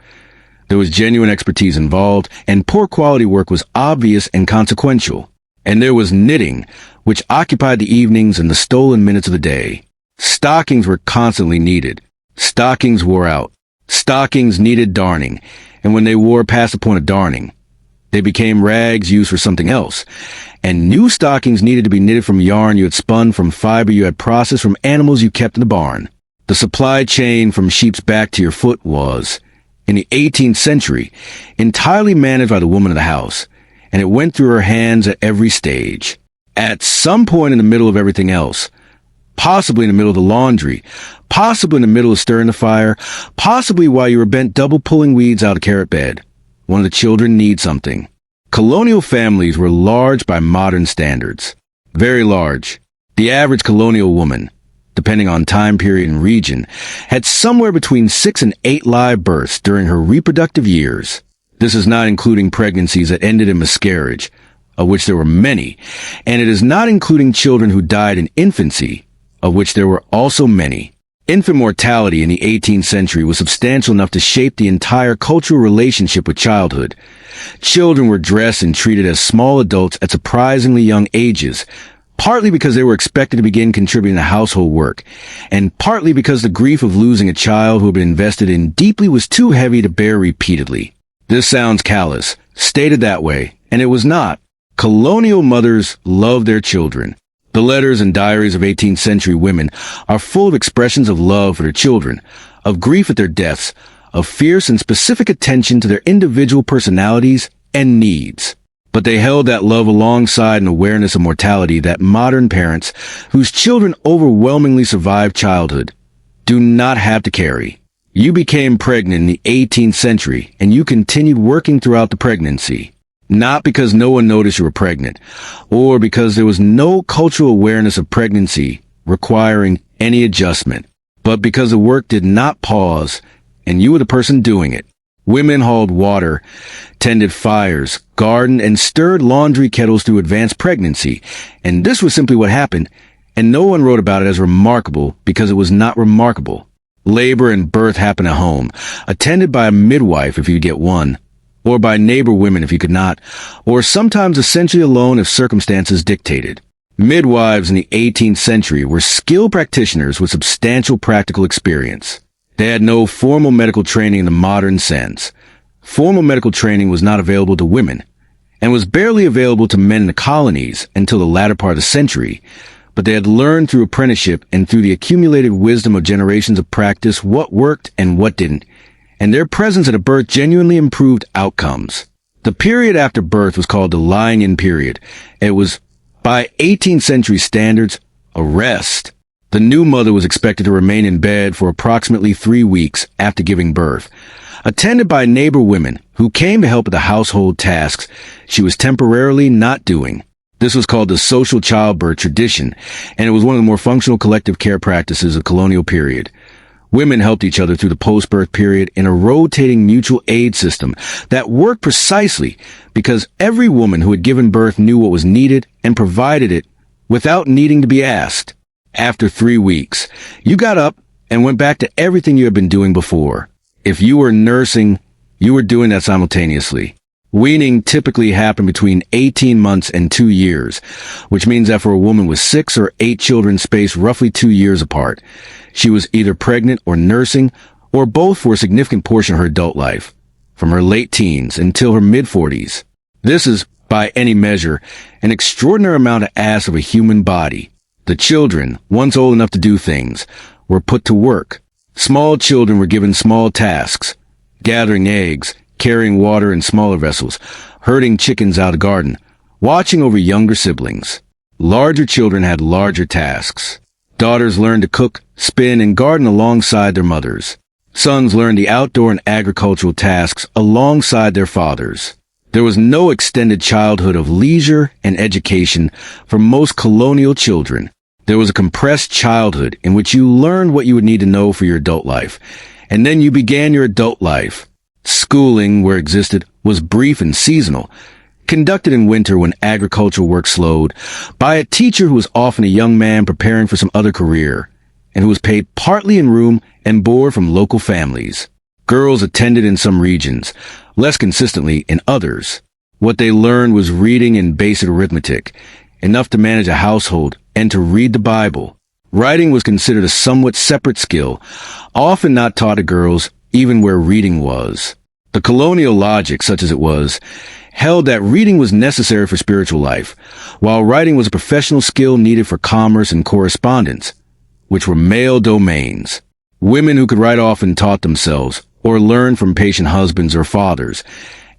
There was genuine expertise involved, and poor quality work was obvious and consequential. And there was knitting, which occupied the evenings and the stolen minutes of the day. Stockings were constantly needed. Stockings wore out. Stockings needed darning, and when they wore past the point of darning, they became rags used for something else. And new stockings needed to be knitted from yarn you had spun from fiber you had processed from animals you kept in the barn. The supply chain from sheep's back to your foot was, in the 18th century, entirely managed by the woman of the house, and it went through her hands at every stage. At some point in the middle of everything else, possibly in the middle of the laundry, possibly in the middle of stirring the fire, possibly while you were bent double pulling weeds out of carrot bed, one of the children needs something. Colonial families were large by modern standards. Very large. The average colonial woman, depending on time period and region, had somewhere between 6 and 8 live births during her reproductive years. This is not including pregnancies that ended in miscarriage, of which there were many, and it is not including children who died in infancy, of which there were also many. Infant mortality in the 18th century was substantial enough to shape the entire cultural relationship with childhood. Children were dressed and treated as small adults at surprisingly young ages, partly because they were expected to begin contributing to household work, and partly because the grief of losing a child who had been invested in deeply was too heavy to bear repeatedly. This sounds callous, stated that way, and it was not. Colonial mothers loved their children. The letters and diaries of 18th century women are full of expressions of love for their children, of grief at their deaths, of fierce and specific attention to their individual personalities and needs. But they held that love alongside an awareness of mortality that modern parents, whose children overwhelmingly survive childhood, do not have to carry. You became pregnant in the 18th century, and you continued working throughout the pregnancy. Not because no one noticed you were pregnant, or because there was no cultural awareness of pregnancy requiring any adjustment, but because the work did not pause, and you were the person doing it. Women hauled water, tended fires, gardened, and stirred laundry kettles through advanced pregnancy, and this was simply what happened, and no one wrote about it as remarkable because it was not remarkable. Labor and birth happened at home, attended by a midwife if you could get one, or by neighbor women if you could not, or sometimes essentially alone if circumstances dictated. Midwives in the 18th century were skilled practitioners with substantial practical experience. They had no formal medical training in the modern sense. Formal medical training was not available to women, and was barely available to men in the colonies until the latter part of the century, but they had learned through apprenticeship and through the accumulated wisdom of generations of practice what worked and what didn't, and their presence at a birth genuinely improved outcomes. The period after birth was called the lying-in period. It was, by 18th century standards, a rest. The new mother was expected to remain in bed for approximately 3 weeks after giving birth. Attended by neighbor women who came to help with the household tasks she was temporarily not doing. This was called the social childbirth tradition, and it was one of the more functional collective care practices of the colonial period. Women helped each other through the post-birth period in a rotating mutual aid system that worked precisely because every woman who had given birth knew what was needed and provided it without needing to be asked. After 3 weeks, you got up and went back to everything you had been doing before. If you were nursing, you were doing that simultaneously. Weaning typically happened between 18 months and 2 years, which means that for a woman with 6 or 8 children spaced roughly 2 years apart, she was either pregnant or nursing, or both for a significant portion of her adult life, from her late teens until her mid-40s. This is, by any measure, an extraordinary amount of ass of a human body. The children, once old enough to do things, were put to work. Small children were given small tasks, gathering eggs, carrying water in smaller vessels, herding chickens out of the garden, watching over younger siblings. Larger children had larger tasks. Daughters learned to cook, spin, and garden alongside their mothers. Sons learned the outdoor and agricultural tasks alongside their fathers. There was no extended childhood of leisure and education for most colonial children. There was a compressed childhood in which you learned what you would need to know for your adult life, and then you began your adult life. Schooling, where existed, was brief and seasonal, conducted in winter when agricultural work slowed, by a teacher who was often a young man preparing for some other career, and who was paid partly in room and board from local families. Girls attended in some regions, less consistently in others. What they learned was reading and basic arithmetic, enough to manage a household and to read the Bible. Writing was considered a somewhat separate skill, often not taught to girls, even where reading was. The colonial logic, such as it was, held that reading was necessary for spiritual life, while writing was a professional skill needed for commerce and correspondence, which were male domains. Women who could write often taught themselves, or learned from patient husbands or fathers,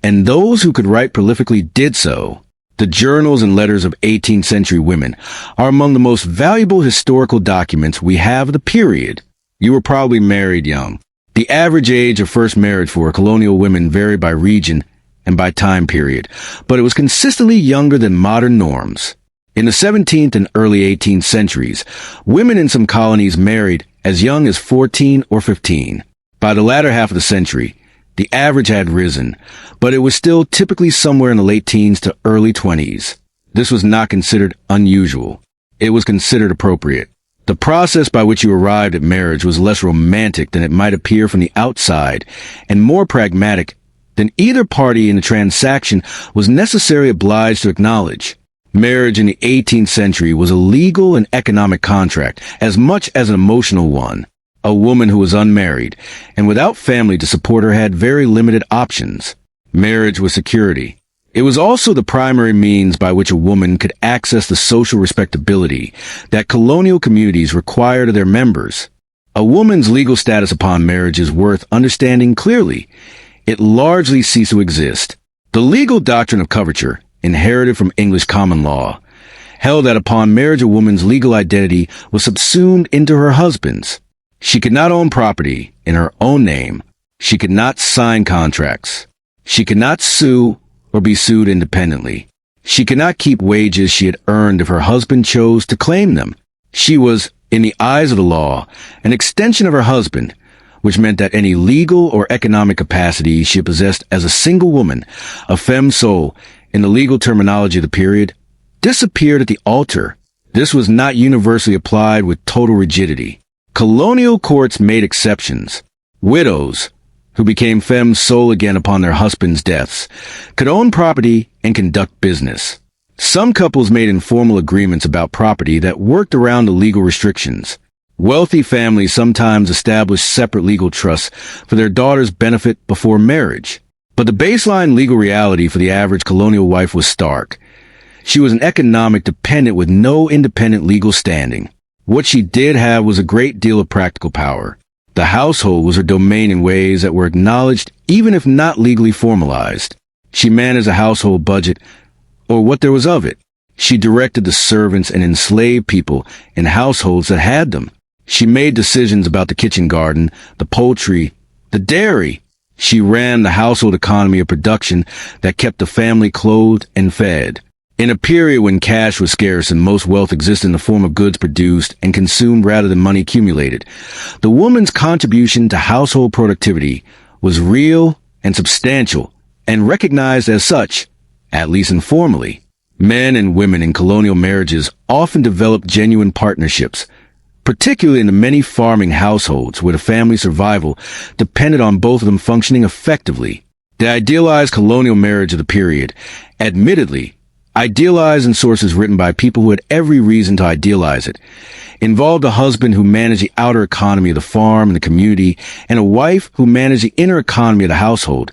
and those who could write prolifically did so. The journals and letters of 18th century women are among the most valuable historical documents we have of the period. You were probably married young. The average age of first marriage for colonial women varied by region and by time period, but it was consistently younger than modern norms. In the 17th and early 18th centuries, women in some colonies married as young as 14 or 15. By the latter half of the century, the average had risen, but it was still typically somewhere in the late teens to early 20s. This was not considered unusual. It was considered appropriate. The process by which you arrived at marriage was less romantic than it might appear from the outside, and more pragmatic than either party in the transaction was necessarily obliged to acknowledge. Marriage in the 18th century was a legal and economic contract as much as an emotional one. A woman who was unmarried and without family to support her had very limited options. Marriage was security. It was also the primary means by which a woman could access the social respectability that colonial communities required of their members. A woman's legal status upon marriage is worth understanding clearly. It largely ceased to exist. The legal doctrine of coverture, inherited from English common law, held that upon marriage a woman's legal identity was subsumed into her husband's. She could not own property in her own name. She could not sign contracts. She could not sue or be sued independently. She could not keep wages she had earned if her husband chose to claim them. She was, in the eyes of the law, an extension of her husband, which meant that any legal or economic capacity she possessed as a single woman, a femme sole, in the legal terminology of the period, disappeared at the altar. This was not universally applied with total rigidity. Colonial courts made exceptions. Widows, who became femmes sole again upon their husbands' deaths, could own property and conduct business. Some couples made informal agreements about property that worked around the legal restrictions. Wealthy families sometimes established separate legal trusts for their daughters' benefit before marriage. But the baseline legal reality for the average colonial wife was stark. She was an economic dependent with no independent legal standing. What she did have was a great deal of practical power. The household was her domain in ways that were acknowledged even if not legally formalized. She managed a household budget, or what there was of it. She directed the servants and enslaved people in households that had them. She made decisions about the kitchen garden, the poultry, the dairy. She ran the household economy of production that kept the family clothed and fed. In a period when cash was scarce and most wealth existed in the form of goods produced and consumed rather than money accumulated, the woman's contribution to household productivity was real and substantial and recognized as such, at least informally. Men and women in colonial marriages often developed genuine partnerships, particularly in the many farming households where the family survival depended on both of them functioning effectively. The idealized colonial marriage of the period, admittedly, idealized in sources written by people who had every reason to idealize it, involved a husband who managed the outer economy of the farm and the community, and a wife who managed the inner economy of the household,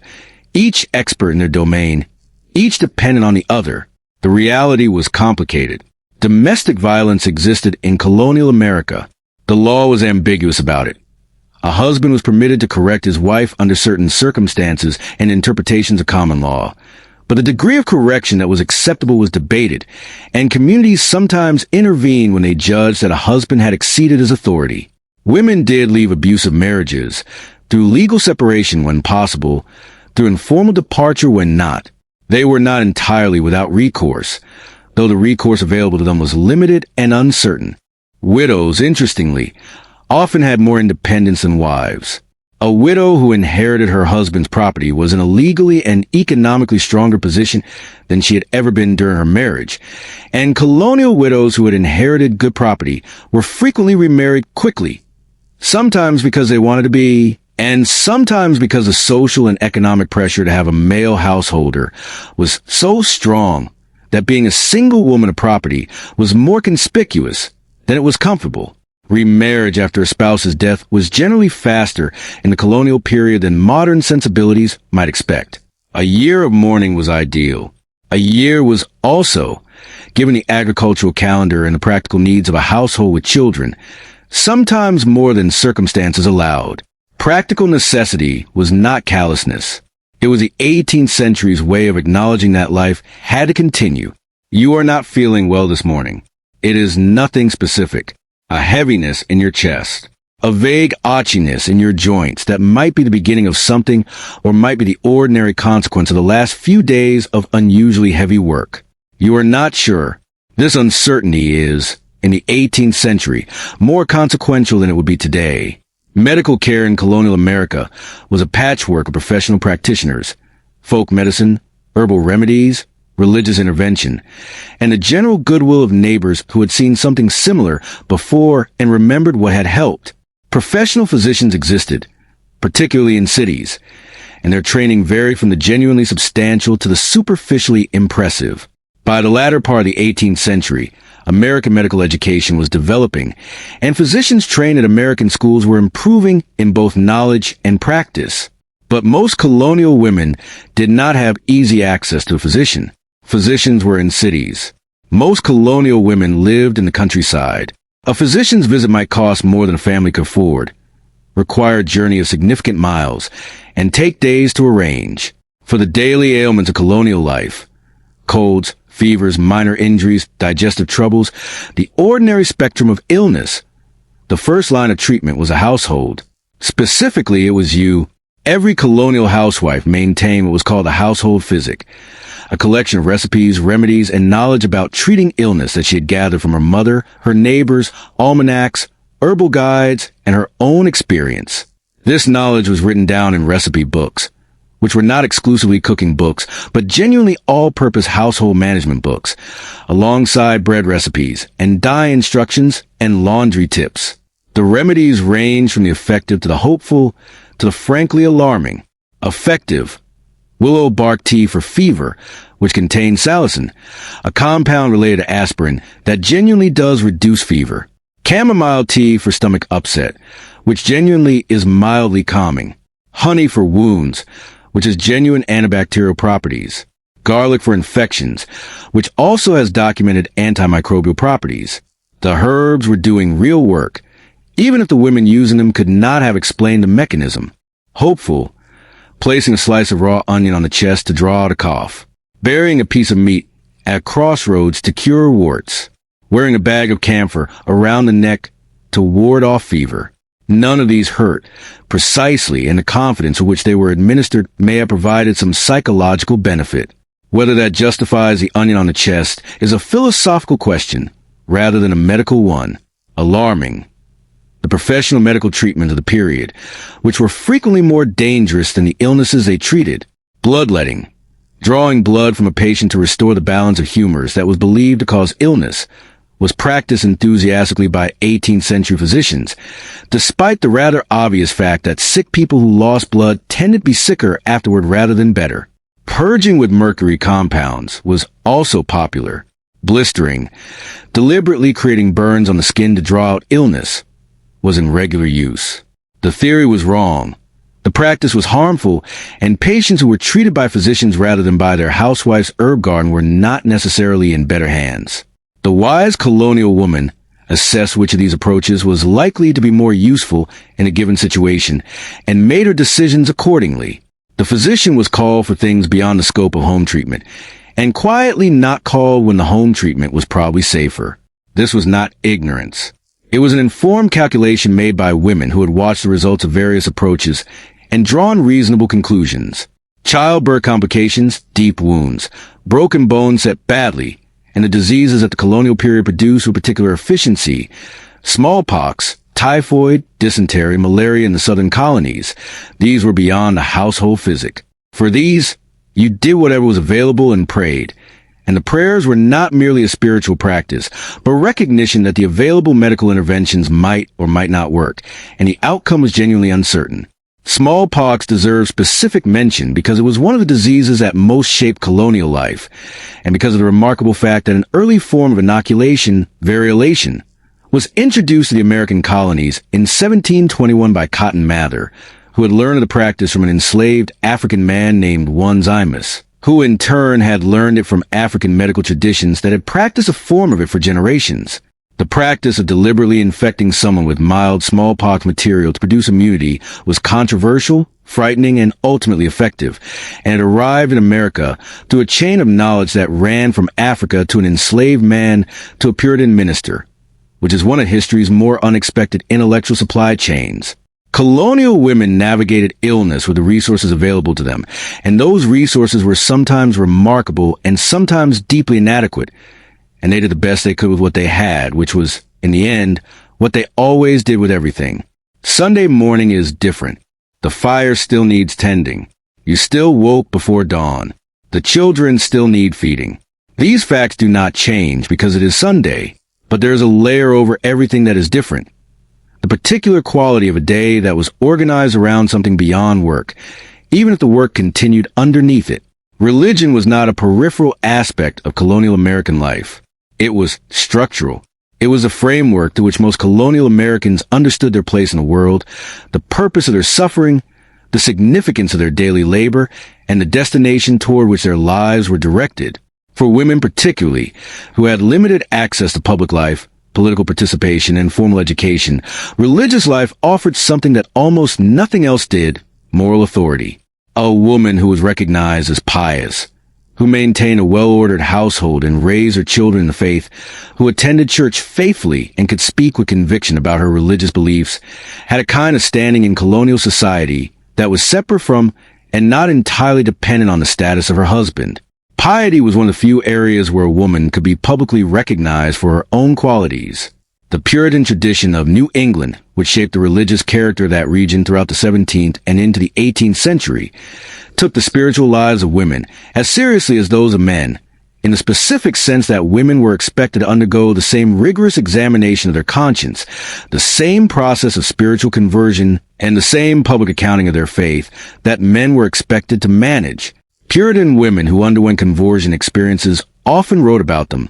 each expert in their domain, each dependent on the other. The reality was complicated. Domestic violence existed in colonial America. The law was ambiguous about it. A husband was permitted to correct his wife under certain circumstances and interpretations of common law. But the degree of correction that was acceptable was debated, and communities sometimes intervened when they judged that a husband had exceeded his authority. Women did leave abusive marriages, through legal separation when possible, through informal departure when not. They were not entirely without recourse, though the recourse available to them was limited and uncertain. Widows, interestingly, often had more independence than wives. A widow who inherited her husband's property was in a legally and economically stronger position than she had ever been during her marriage, and colonial widows who had inherited good property were frequently remarried quickly, sometimes because they wanted to be, and sometimes because the social and economic pressure to have a male householder was so strong that being a single woman of property was more conspicuous than it was comfortable. Remarriage after a spouse's death was generally faster in the colonial period than modern sensibilities might expect. A year of mourning was ideal. A year was also, given the agricultural calendar and the practical needs of a household with children, sometimes more than circumstances allowed. Practical necessity was not callousness. It was the 18th century's way of acknowledging that life had to continue. You are not feeling well this morning. It is nothing specific. A heaviness in your chest, a vague itchiness in your joints that might be the beginning of something or might be the ordinary consequence of the last few days of unusually heavy work. You are not sure. This uncertainty is, in the 18th century, more consequential than it would be today. Medical care in colonial America was a patchwork of professional practitioners, folk medicine, herbal remedies, religious intervention, and the general goodwill of neighbors who had seen something similar before and remembered what had helped. Professional physicians existed, particularly in cities, and their training varied from the genuinely substantial to the superficially impressive. By the latter part of the 18th century, American medical education was developing, and physicians trained at American schools were improving in both knowledge and practice. But most colonial women did not have easy access to a physician. Physicians were in cities. Most colonial women lived in the countryside. A physician's visit might cost more than a family could afford, require a journey of significant miles, and take days to arrange. For the daily ailments of colonial life, colds, fevers, minor injuries, digestive troubles, the ordinary spectrum of illness, the first line of treatment was a household. Specifically, it was you. Every colonial housewife maintained what was called a household physic, a collection of recipes, remedies, and knowledge about treating illness that she had gathered from her mother, her neighbors, almanacs, herbal guides, and her own experience. This knowledge was written down in recipe books, which were not exclusively cooking books, but genuinely all-purpose household management books, alongside bread recipes and dye instructions and laundry tips. The remedies ranged from the effective to the hopeful to the frankly alarming. Effective: willow bark tea for fever, which contains salicin, a compound related to aspirin that genuinely does reduce fever. Chamomile tea for stomach upset, which genuinely is mildly calming. Honey for wounds, which has genuine antibacterial properties. garlic for infections, which also has documented antimicrobial properties. The herbs were doing real work, even if the women using them could not have explained the mechanism. Hopeful, placing a slice of raw onion on the chest to draw out a cough, burying a piece of meat at crossroads to cure warts, wearing a bag of camphor around the neck to ward off fever. None of these hurt, precisely, and the confidence with which they were administered may have provided some psychological benefit. Whether that justifies the onion on the chest is a philosophical question, rather than a medical one. Alarming. The professional medical treatment of the period, which were frequently more dangerous than the illnesses they treated. Bloodletting, drawing blood from a patient to restore the balance of humors that was believed to cause illness, was practiced enthusiastically by 18th century physicians, despite the rather obvious fact that sick people who lost blood tended to be sicker afterward rather than better. Purging with mercury compounds was also popular. Blistering, deliberately creating burns on the skin to draw out illness, was in regular use. The theory was wrong. The practice was harmful, and patients who were treated by physicians rather than by their housewife's herb garden were not necessarily in better hands. The wise colonial woman assessed which of these approaches was likely to be more useful in a given situation and made her decisions accordingly. The physician was called for things beyond the scope of home treatment, and quietly not called when the home treatment was probably safer. This was not ignorance. It was an informed calculation made by women who had watched the results of various approaches and drawn reasonable conclusions. Childbirth complications, deep wounds, broken bones set badly, and the diseases that the colonial period produced with particular efficiency, smallpox, typhoid, dysentery, malaria in the southern colonies, these were beyond the household physic. For these, you did whatever was available and prayed. And the prayers were not merely a spiritual practice, but recognition that the available medical interventions might or might not work, and the outcome was genuinely uncertain. Smallpox deserves specific mention because it was one of the diseases that most shaped colonial life, and because of the remarkable fact that an early form of inoculation, variolation, was introduced to the American colonies in 1721 by Cotton Mather, who had learned of the practice from an enslaved African man named One Zymus, who in turn had learned it from African medical traditions that had practiced a form of it for generations. The practice of deliberately infecting someone with mild smallpox material to produce immunity was controversial, frightening, and ultimately effective, and it arrived in America through a chain of knowledge that ran from Africa to an enslaved man to a Puritan minister, which is one of history's more unexpected intellectual supply chains. Colonial women navigated illness with the resources available to them, and those resources were sometimes remarkable and sometimes deeply inadequate, and they did the best they could with what they had, which was, in the end, what they always did with everything. Sunday morning is different. The fire still needs tending. You still woke before dawn. The children still need feeding. These facts do not change because it is Sunday, but there is a layer over everything that is different. The particular quality of a day that was organized around something beyond work, even if the work continued underneath it. Religion was not a peripheral aspect of colonial American life. It was structural. It was a framework through which most colonial Americans understood their place in the world, the purpose of their suffering, the significance of their daily labor, and the destination toward which their lives were directed. For women particularly, who had limited access to public life, political participation, and formal education, religious life offered something that almost nothing else did: moral authority. A woman who was recognized as pious, who maintained a well-ordered household and raised her children in the faith, who attended church faithfully and could speak with conviction about her religious beliefs, had a kind of standing in colonial society that was separate from and not entirely dependent on the status of her husband. Piety was one of the few areas where a woman could be publicly recognized for her own qualities. The Puritan tradition of New England, which shaped the religious character of that region throughout the 17th and into the 18th century, took the spiritual lives of women as seriously as those of men, in the specific sense that women were expected to undergo the same rigorous examination of their conscience, the same process of spiritual conversion, and the same public accounting of their faith that men were expected to manage. Puritan women who underwent conversion experiences often wrote about them,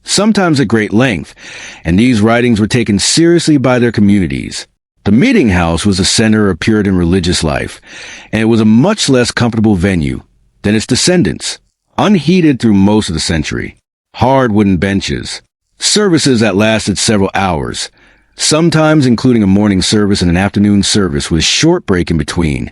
sometimes at great length, and these writings were taken seriously by their communities. The meeting house was the center of Puritan religious life, and it was a much less comfortable venue than its descendants. unheated through most of the century. Hard wooden benches. Services that lasted several hours, sometimes including a morning service and an afternoon service with a short break in between,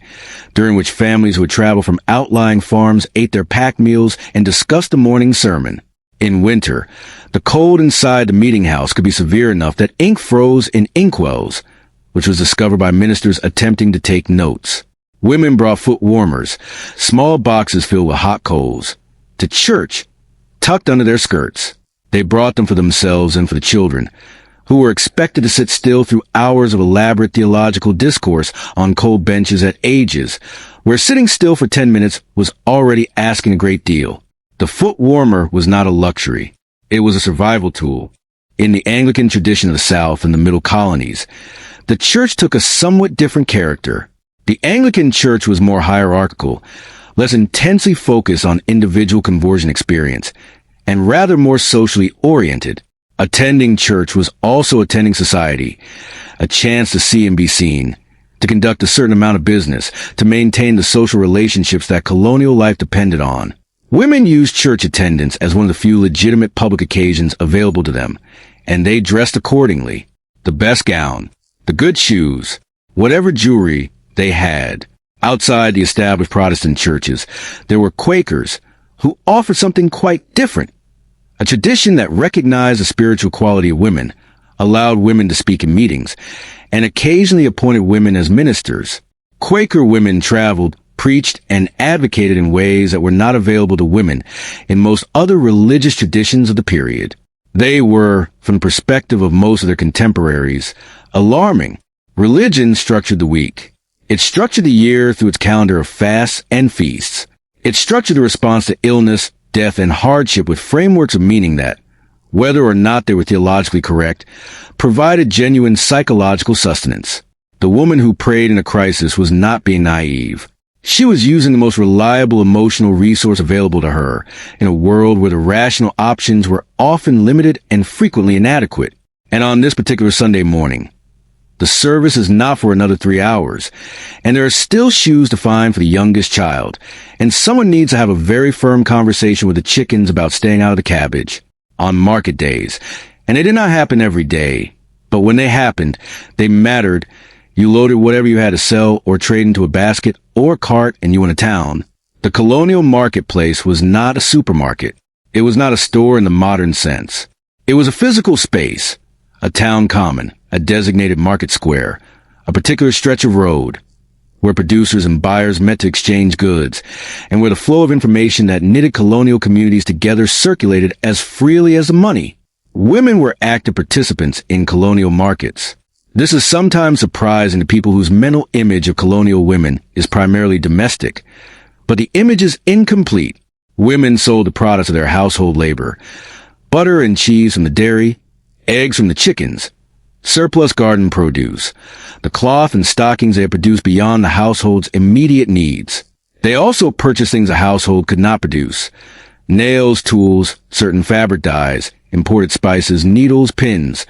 during which families would travel from outlying farms, ate their packed meals, and discussed the morning sermon. In winter, the cold inside the meeting house could be severe enough that ink froze in inkwells, which was discovered by ministers attempting to take notes. Women brought foot warmers, small boxes filled with hot coals, to church, tucked under their skirts. They brought them for themselves and for the children, who were expected to sit still through hours of elaborate theological discourse on cold benches at ages, where sitting still for 10 minutes was already asking a great deal. The foot warmer was not a luxury. It was a survival tool. In the Anglican tradition of the South and the Middle Colonies, the church took a somewhat different character. The Anglican church was more hierarchical, less intensely focused on individual conversion experience, and rather more socially oriented. Attending church was also attending society, a chance to see and be seen, to conduct a certain amount of business, to maintain the social relationships that colonial life depended on. Women used church attendance as one of the few legitimate public occasions available to them, and they dressed accordingly. The best gown, the good shoes, whatever jewelry they had. Outside the established Protestant churches, there were Quakers who offered something quite different. A tradition that recognized the spiritual quality of women, allowed women to speak in meetings, and occasionally appointed women as ministers. Quaker women traveled, preached, and advocated in ways that were not available to women in most other religious traditions of the period. They were, from the perspective of most of their contemporaries, alarming. Religion structured the week. It structured the year through its calendar of fasts and feasts. It structured the response to illness, death, and hardship with frameworks of meaning that, whether or not they were theologically correct, provided genuine psychological sustenance. The woman who prayed in a crisis was not being naive. She was using the most reliable emotional resource available to her in a world where the rational options were often limited and frequently inadequate. And on this particular Sunday morning, the service is not for another 3 hours, and there are still shoes to find for the youngest child, and someone needs to have a very firm conversation with the chickens about staying out of the cabbage. On market days, and they did not happen every day, but when they happened, they mattered. You loaded whatever you had to sell or trade into a basket or cart and you went to town. The colonial marketplace was not a supermarket. It was not a store in the modern sense. It was a physical space, a town common, a designated market square, a particular stretch of road, where producers and buyers met to exchange goods, and where the flow of information that knitted colonial communities together circulated as freely as the money. Women were active participants in colonial markets. This is sometimes surprising to people whose mental image of colonial women is primarily domestic, but the image is incomplete. Women sold the products of their household labor, butter and cheese from the dairy, eggs from the chickens, surplus garden produce, the cloth and stockings they had produced beyond the household's immediate needs. They also purchased things a household could not produce: nails, tools, certain fabric dyes, imported spices, needles, pins,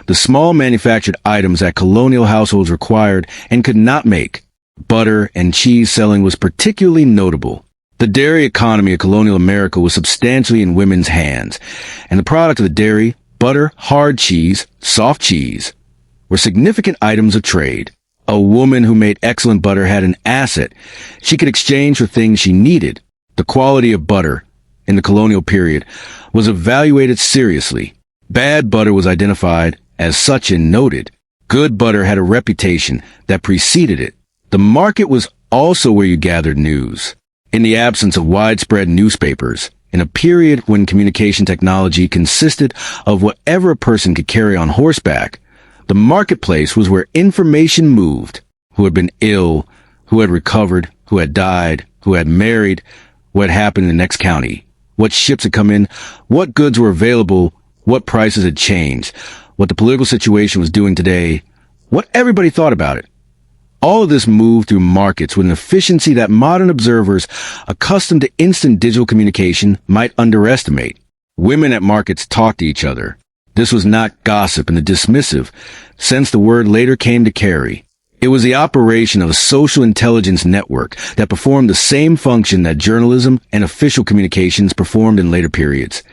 the small manufactured items that colonial households required and could not make. Butter and cheese selling was particularly notable. The dairy economy of colonial America was substantially in women's hands, and the product of the dairy, butter, hard cheese, soft cheese, were significant items of trade. A woman who made excellent butter had an asset she could exchange for things she needed. The quality of butter in the colonial period was evaluated seriously. Bad butter was identified as such and noted. Good butter had a reputation that preceded it. The market was also where you gathered news. In the absence of widespread newspapers, in a period when communication technology consisted of whatever a person could carry on horseback, the marketplace was where information moved. Who had been ill, who had recovered, who had died, who had married, what happened in the next county, what ships had come in, what goods were available, what prices had changed, what the political situation was doing today, what everybody thought about it. All of this moved through markets with an efficiency that modern observers accustomed to instant digital communication might underestimate. Women at markets talked to each other. This was not gossip in the dismissive sense the word later came to carry. It was the operation of a social intelligence network that performed the same function that journalism and official communications performed in later periods.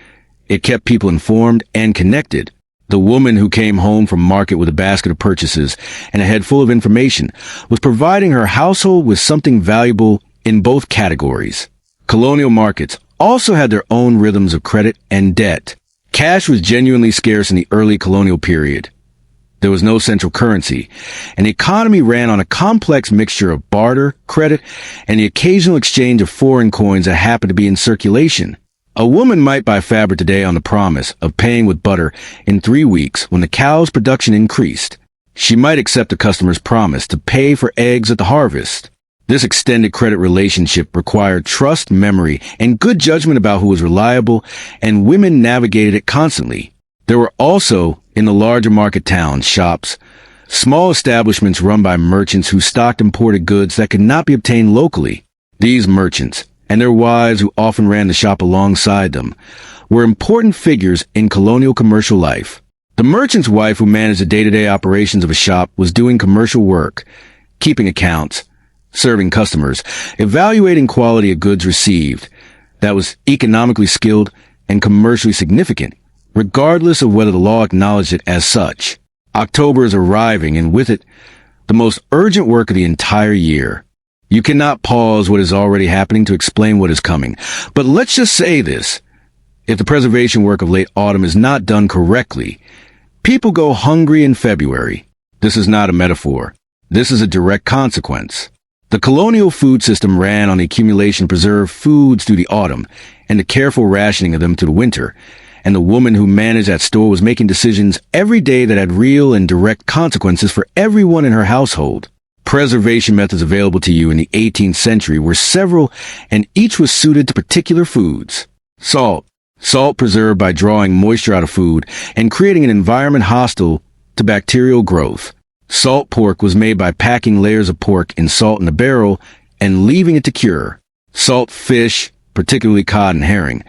It kept people informed and connected. The woman who came home from market with a basket of purchases and a head full of information was providing her household with something valuable in both categories. Colonial markets also had their own rhythms of credit and debt. Cash was genuinely scarce in the early colonial period. There was no central currency, and the economy ran on a complex mixture of barter, credit, and the occasional exchange of foreign coins that happened to be in circulation. A woman might buy fabric today on the promise of paying with butter in 3 weeks when the cow's production increased. She might accept a customer's promise to pay for eggs at the harvest. This extended credit relationship required trust, memory, and good judgment about who was reliable, and women navigated it constantly. There were also, in the larger market towns, shops, small establishments run by merchants who stocked imported goods that could not be obtained locally. These merchants, and their wives who often ran the shop alongside them, were important figures in colonial commercial life. The merchant's wife who managed the day-to-day operations of a shop was doing commercial work, keeping accounts, serving customers, evaluating quality of goods received, that was economically skilled and commercially significant, regardless of whether the law acknowledged it as such. October is arriving, and with it, the most urgent work of the entire year. You cannot pause what is already happening to explain what is coming. But let's just say this. If the preservation work of late autumn is not done correctly, people go hungry in February. This is not a metaphor. This is a direct consequence. The colonial food system ran on the accumulation of preserved foods through the autumn and the careful rationing of them through the winter, and the woman who managed that store was making decisions every day that had real and direct consequences for everyone in her household. Preservation methods available to you in the 18th century were several, and each was suited to particular foods. Salt. Salt preserved by drawing moisture out of food and creating an environment hostile to bacterial growth. Salt pork was made by packing layers of pork in salt in a barrel and leaving it to cure. Salt fish, particularly cod and herring,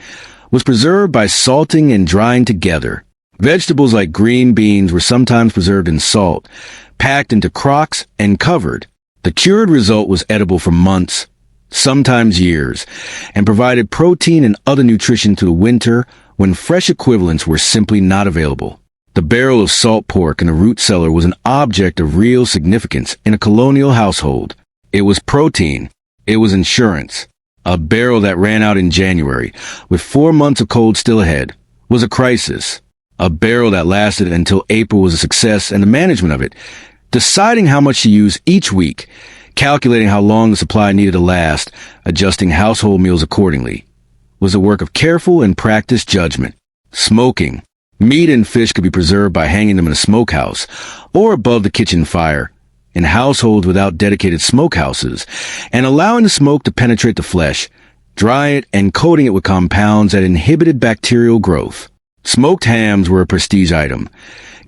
was preserved by salting and drying together. Vegetables like green beans were sometimes preserved in salt, packed into crocks and covered. The cured result was edible for months, sometimes years, and provided protein and other nutrition through the winter when fresh equivalents were simply not available. The barrel of salt pork in a root cellar was an object of real significance in a colonial household. It was protein. It was insurance. A barrel that ran out in January, with 4 months of cold still ahead, was a crisis. A barrel that lasted until April was a success, and the management of it, deciding how much to use each week, calculating how long the supply needed to last, adjusting household meals accordingly, was a work of careful and practiced judgment. Smoking. Meat and fish could be preserved by hanging them in a smokehouse or above the kitchen fire in households without dedicated smokehouses, and allowing the smoke to penetrate the flesh, dry it, and coating it with compounds that inhibited bacterial growth. Smoked hams were a prestige item,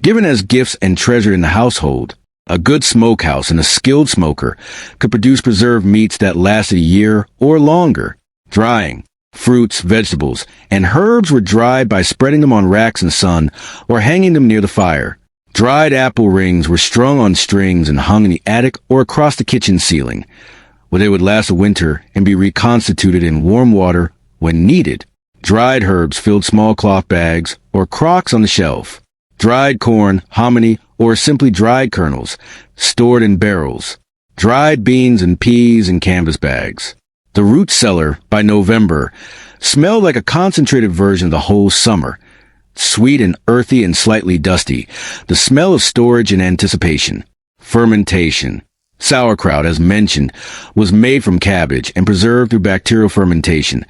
given as gifts and treasured in the household. A good smokehouse and a skilled smoker could produce preserved meats that lasted a year or longer. Drying. Fruits, vegetables, and herbs were dried by spreading them on racks in the sun or hanging them near the fire. Dried apple rings were strung on strings and hung in the attic or across the kitchen ceiling, where they would last a winter and be reconstituted in warm water when needed. Dried herbs filled small cloth bags or crocks on the shelf. Dried corn, hominy, or simply dried kernels, stored in barrels. Dried beans and peas in canvas bags. The root cellar, by November, smelled like a concentrated version of the whole summer. Sweet and earthy and slightly dusty, the smell of storage and anticipation. Fermentation. Sauerkraut, as mentioned, was made from cabbage and preserved through bacterial fermentation,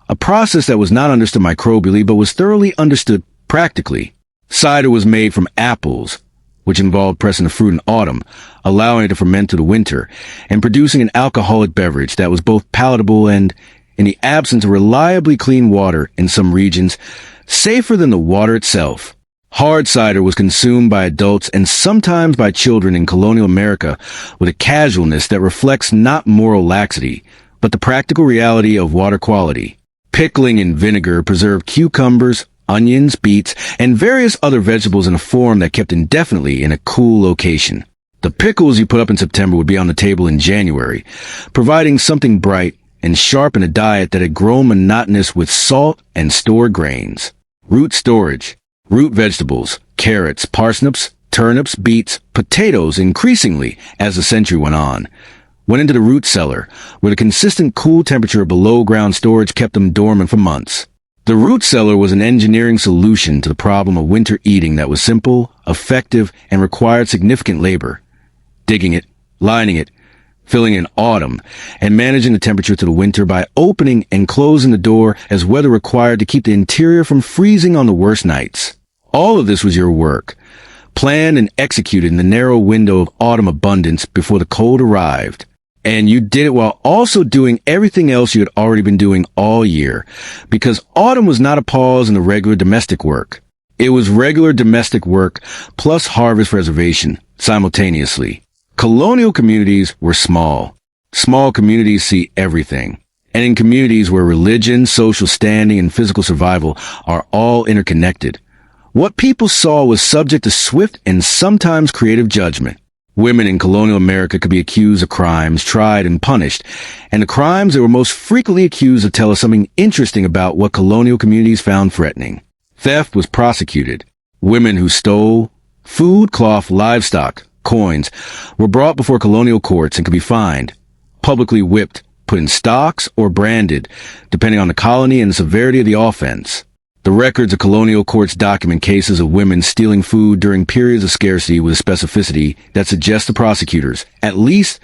a process that was not understood microbially but was thoroughly understood practically. Cider was made from apples, which involved pressing the fruit in autumn, allowing it to ferment through the winter, and producing an alcoholic beverage that was both palatable and, in the absence of reliably clean water in some regions, safer than the water itself. Hard cider was consumed by adults and sometimes by children in colonial America with a casualness that reflects not moral laxity, but the practical reality of water quality. Pickling in vinegar preserved cucumbers, onions, beets, and various other vegetables in a form that kept indefinitely in a cool location. The pickles you put up in September would be on the table in January, providing something bright and sharp in a diet that had grown monotonous with salt and stored grains. Root storage. Root vegetables, carrots, parsnips, turnips, beets, potatoes increasingly, as the century went on, went into the root cellar, where the consistent cool temperature of below-ground storage kept them dormant for months. The root cellar was an engineering solution to the problem of winter eating that was simple, effective, and required significant labor. Digging it, lining it, filling in autumn, and managing the temperature to the winter by opening and closing the door as weather required to keep the interior from freezing on the worst nights. All of this was your work, planned and executed in the narrow window of autumn abundance before the cold arrived. And you did it while also doing everything else you had already been doing all year, because autumn was not a pause in the regular domestic work. It was regular domestic work plus harvest preservation simultaneously. Colonial communities were small. Small communities see everything. And in communities where religion, social standing, and physical survival are all interconnected, what people saw was subject to swift and sometimes creative judgment. Women in colonial America could be accused of crimes, tried, and punished, and the crimes they were most frequently accused of tell us something interesting about what colonial communities found threatening. Theft was prosecuted. Women who stole food, cloth, livestock, coins were brought before colonial courts and could be fined, publicly whipped, put in stocks, or branded, depending on the colony and the severity of the offense. The records of colonial courts document cases of women stealing food during periods of scarcity with a specificity that suggests the prosecutors, at least,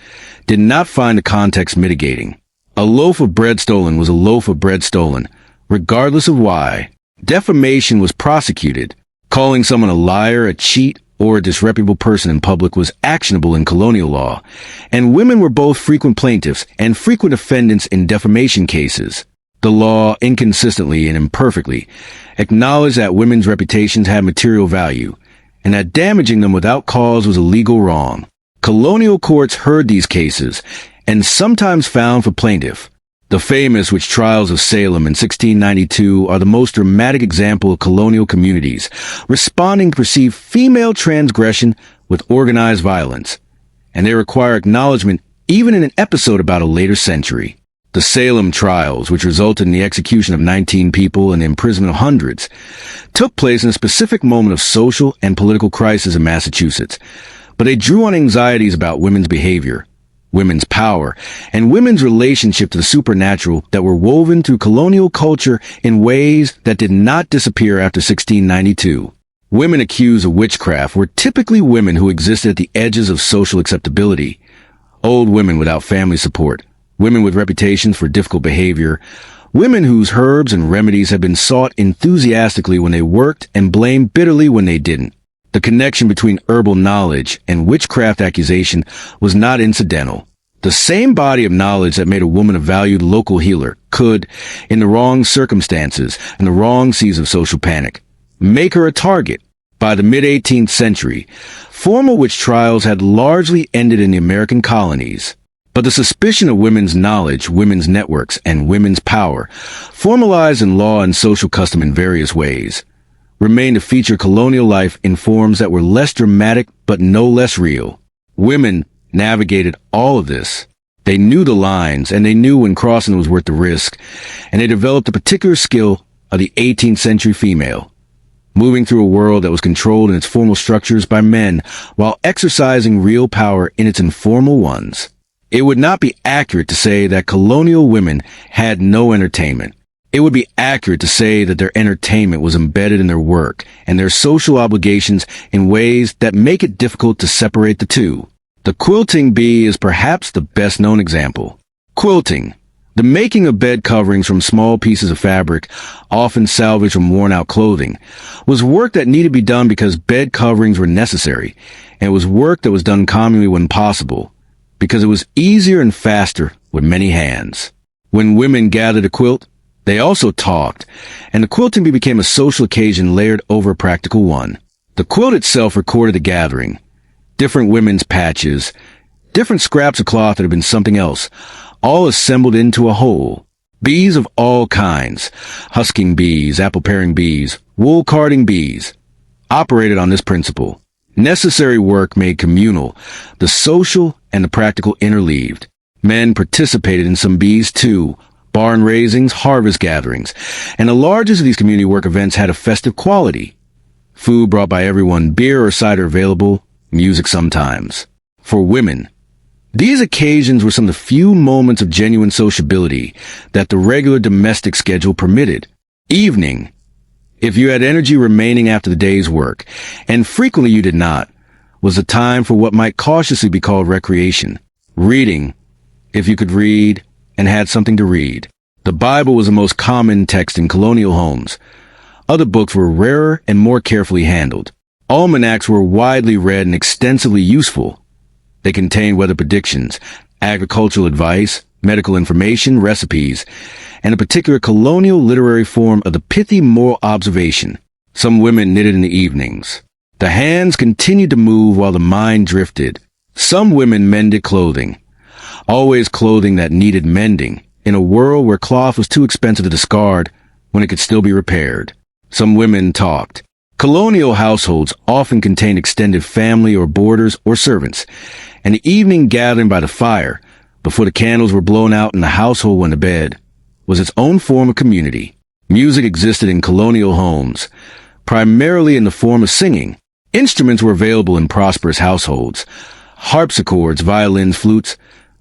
did not find the context mitigating. A loaf of bread stolen was a loaf of bread stolen, regardless of why. Defamation was prosecuted. Calling someone a liar, a cheat, or a disreputable person in public was actionable in colonial law, and women were both frequent plaintiffs and frequent defendants in defamation cases. The law, inconsistently and imperfectly, acknowledged that women's reputations had material value, and that damaging them without cause was a legal wrong. Colonial courts heard these cases, and sometimes found for plaintiff. The famous witch trials of Salem in 1692 are the most dramatic example of colonial communities responding to perceived female transgression with organized violence, and they require acknowledgement even in an episode about a later century. The Salem trials, which resulted in the execution of 19 people and the imprisonment of hundreds, took place in a specific moment of social and political crisis in Massachusetts, but they drew on anxieties about women's behavior, women's power, and women's relationship to the supernatural that were woven through colonial culture in ways that did not disappear after 1692. Women accused of witchcraft were typically women who existed at the edges of social acceptability, old women without family support, women with reputations for difficult behavior, women whose herbs and remedies had been sought enthusiastically when they worked and blamed bitterly when they didn't. The connection between herbal knowledge and witchcraft accusation was not incidental. The same body of knowledge that made a woman a valued local healer could, in the wrong circumstances and the wrong seas of social panic, make her a target. By the mid-18th century, formal witch trials had largely ended in the American colonies. But the suspicion of women's knowledge, women's networks, and women's power, formalized in law and social custom in various ways, remained to feature colonial life in forms that were less dramatic but no less real. Women navigated all of this. They knew the lines, and they knew when crossing was worth the risk, and they developed a particular skill of the 18th century female, moving through a world that was controlled in its formal structures by men while exercising real power in its informal ones. It would not be accurate to say that colonial women had no entertainment. It would be accurate to say that their entertainment was embedded in their work and their social obligations in ways that make it difficult to separate the two. The quilting bee is perhaps the best known example. Quilting, the making of bed coverings from small pieces of fabric, often salvaged from worn-out clothing, was work that needed to be done because bed coverings were necessary, and it was work that was done commonly when possible, because it was easier and faster with many hands. When women gathered to quilt, they also talked, and the quilting bee became a social occasion layered over a practical one. The quilt itself recorded the gathering. Different women's patches, different scraps of cloth that had been something else, all assembled into a whole. Bees of all kinds, husking bees, apple-paring bees, wool-carding bees, operated on this principle. Necessary work made communal, the social and the practical interleaved. Men participated in some bees too, barn raisings, harvest gatherings, and the largest of these community work events had a festive quality. Food brought by everyone, beer or cider available, music sometimes. For women, these occasions were some of the few moments of genuine sociability that the regular domestic schedule permitted. Evening, if you had energy remaining after the day's work, and frequently you did not, was the time for what might cautiously be called recreation. Reading, if you could read and had something to read. The Bible was the most common text in colonial homes. Other books were rarer and more carefully handled. Almanacs were widely read and extensively useful. They contained weather predictions, agricultural advice, medical information, recipes, and a particular colonial literary form of the pithy moral observation. Some women knitted in the evenings. The hands continued to move while the mind drifted. Some women mended clothing. Always clothing that needed mending, in a world where cloth was too expensive to discard when it could still be repaired. Some women talked. Colonial households often contained extended family or boarders or servants, and the evening gathering by the fire, before the candles were blown out and the household went to bed, was its own form of community. Music existed in colonial homes, primarily in the form of singing. Instruments were available in prosperous households, harpsichords, violins, flutes,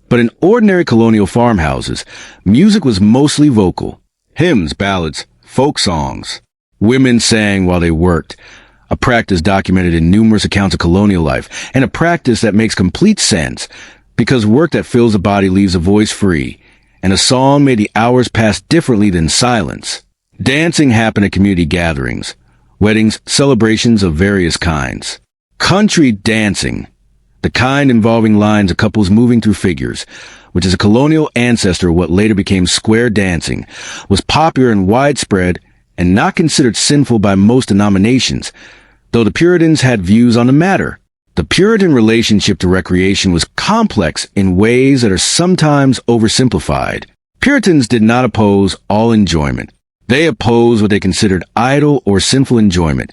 but in ordinary colonial farmhouses, music was mostly vocal. Hymns, ballads, folk songs. Women sang while they worked, a practice documented in numerous accounts of colonial life, and a practice that makes complete sense, because work that fills the body leaves a voice free, and a song made the hours pass differently than silence. Dancing happened at community gatherings, weddings, celebrations of various kinds. Country dancing, the kind involving lines of couples moving through figures, which is a colonial ancestor of what later became square dancing, was popular and widespread and not considered sinful by most denominations, though the Puritans had views on the matter. The Puritan relationship to recreation was complex in ways that are sometimes oversimplified. Puritans did not oppose all enjoyment. They opposed what they considered idle or sinful enjoyment,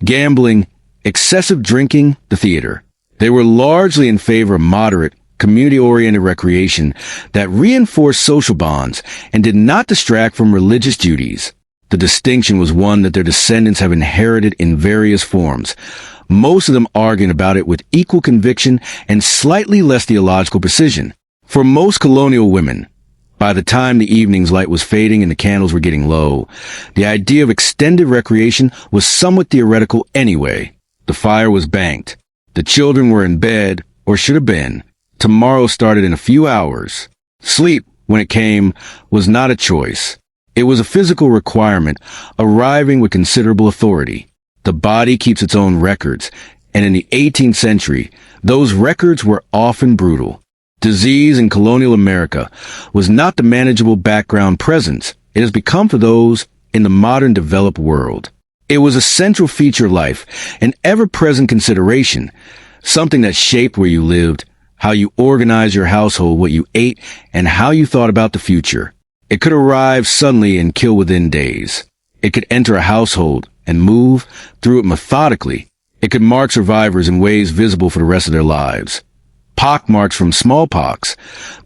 gambling, excessive drinking, the theater. They were largely in favor of moderate, community-oriented recreation that reinforced social bonds and did not distract from religious duties. The distinction was one that their descendants have inherited in various forms, most of them arguing about it with equal conviction and slightly less theological precision. For most colonial women, by the time the evening's light was fading and the candles were getting low, the idea of extended recreation was somewhat theoretical anyway. The fire was banked. The children were in bed, or should have been. Tomorrow started in a few hours. Sleep, when it came, was not a choice. It was a physical requirement, arriving with considerable authority. The body keeps its own records, and in the 18th century, those records were often brutal. Disease in colonial America was not the manageable background presence it has become for those in the modern developed world. It was a central feature of life, an ever-present consideration, something that shaped where you lived, how you organized your household, what you ate, and how you thought about the future. It could arrive suddenly and kill within days. It could enter a household and move through it methodically. It could mark survivors in ways visible for the rest of their lives. Pockmarks from smallpox,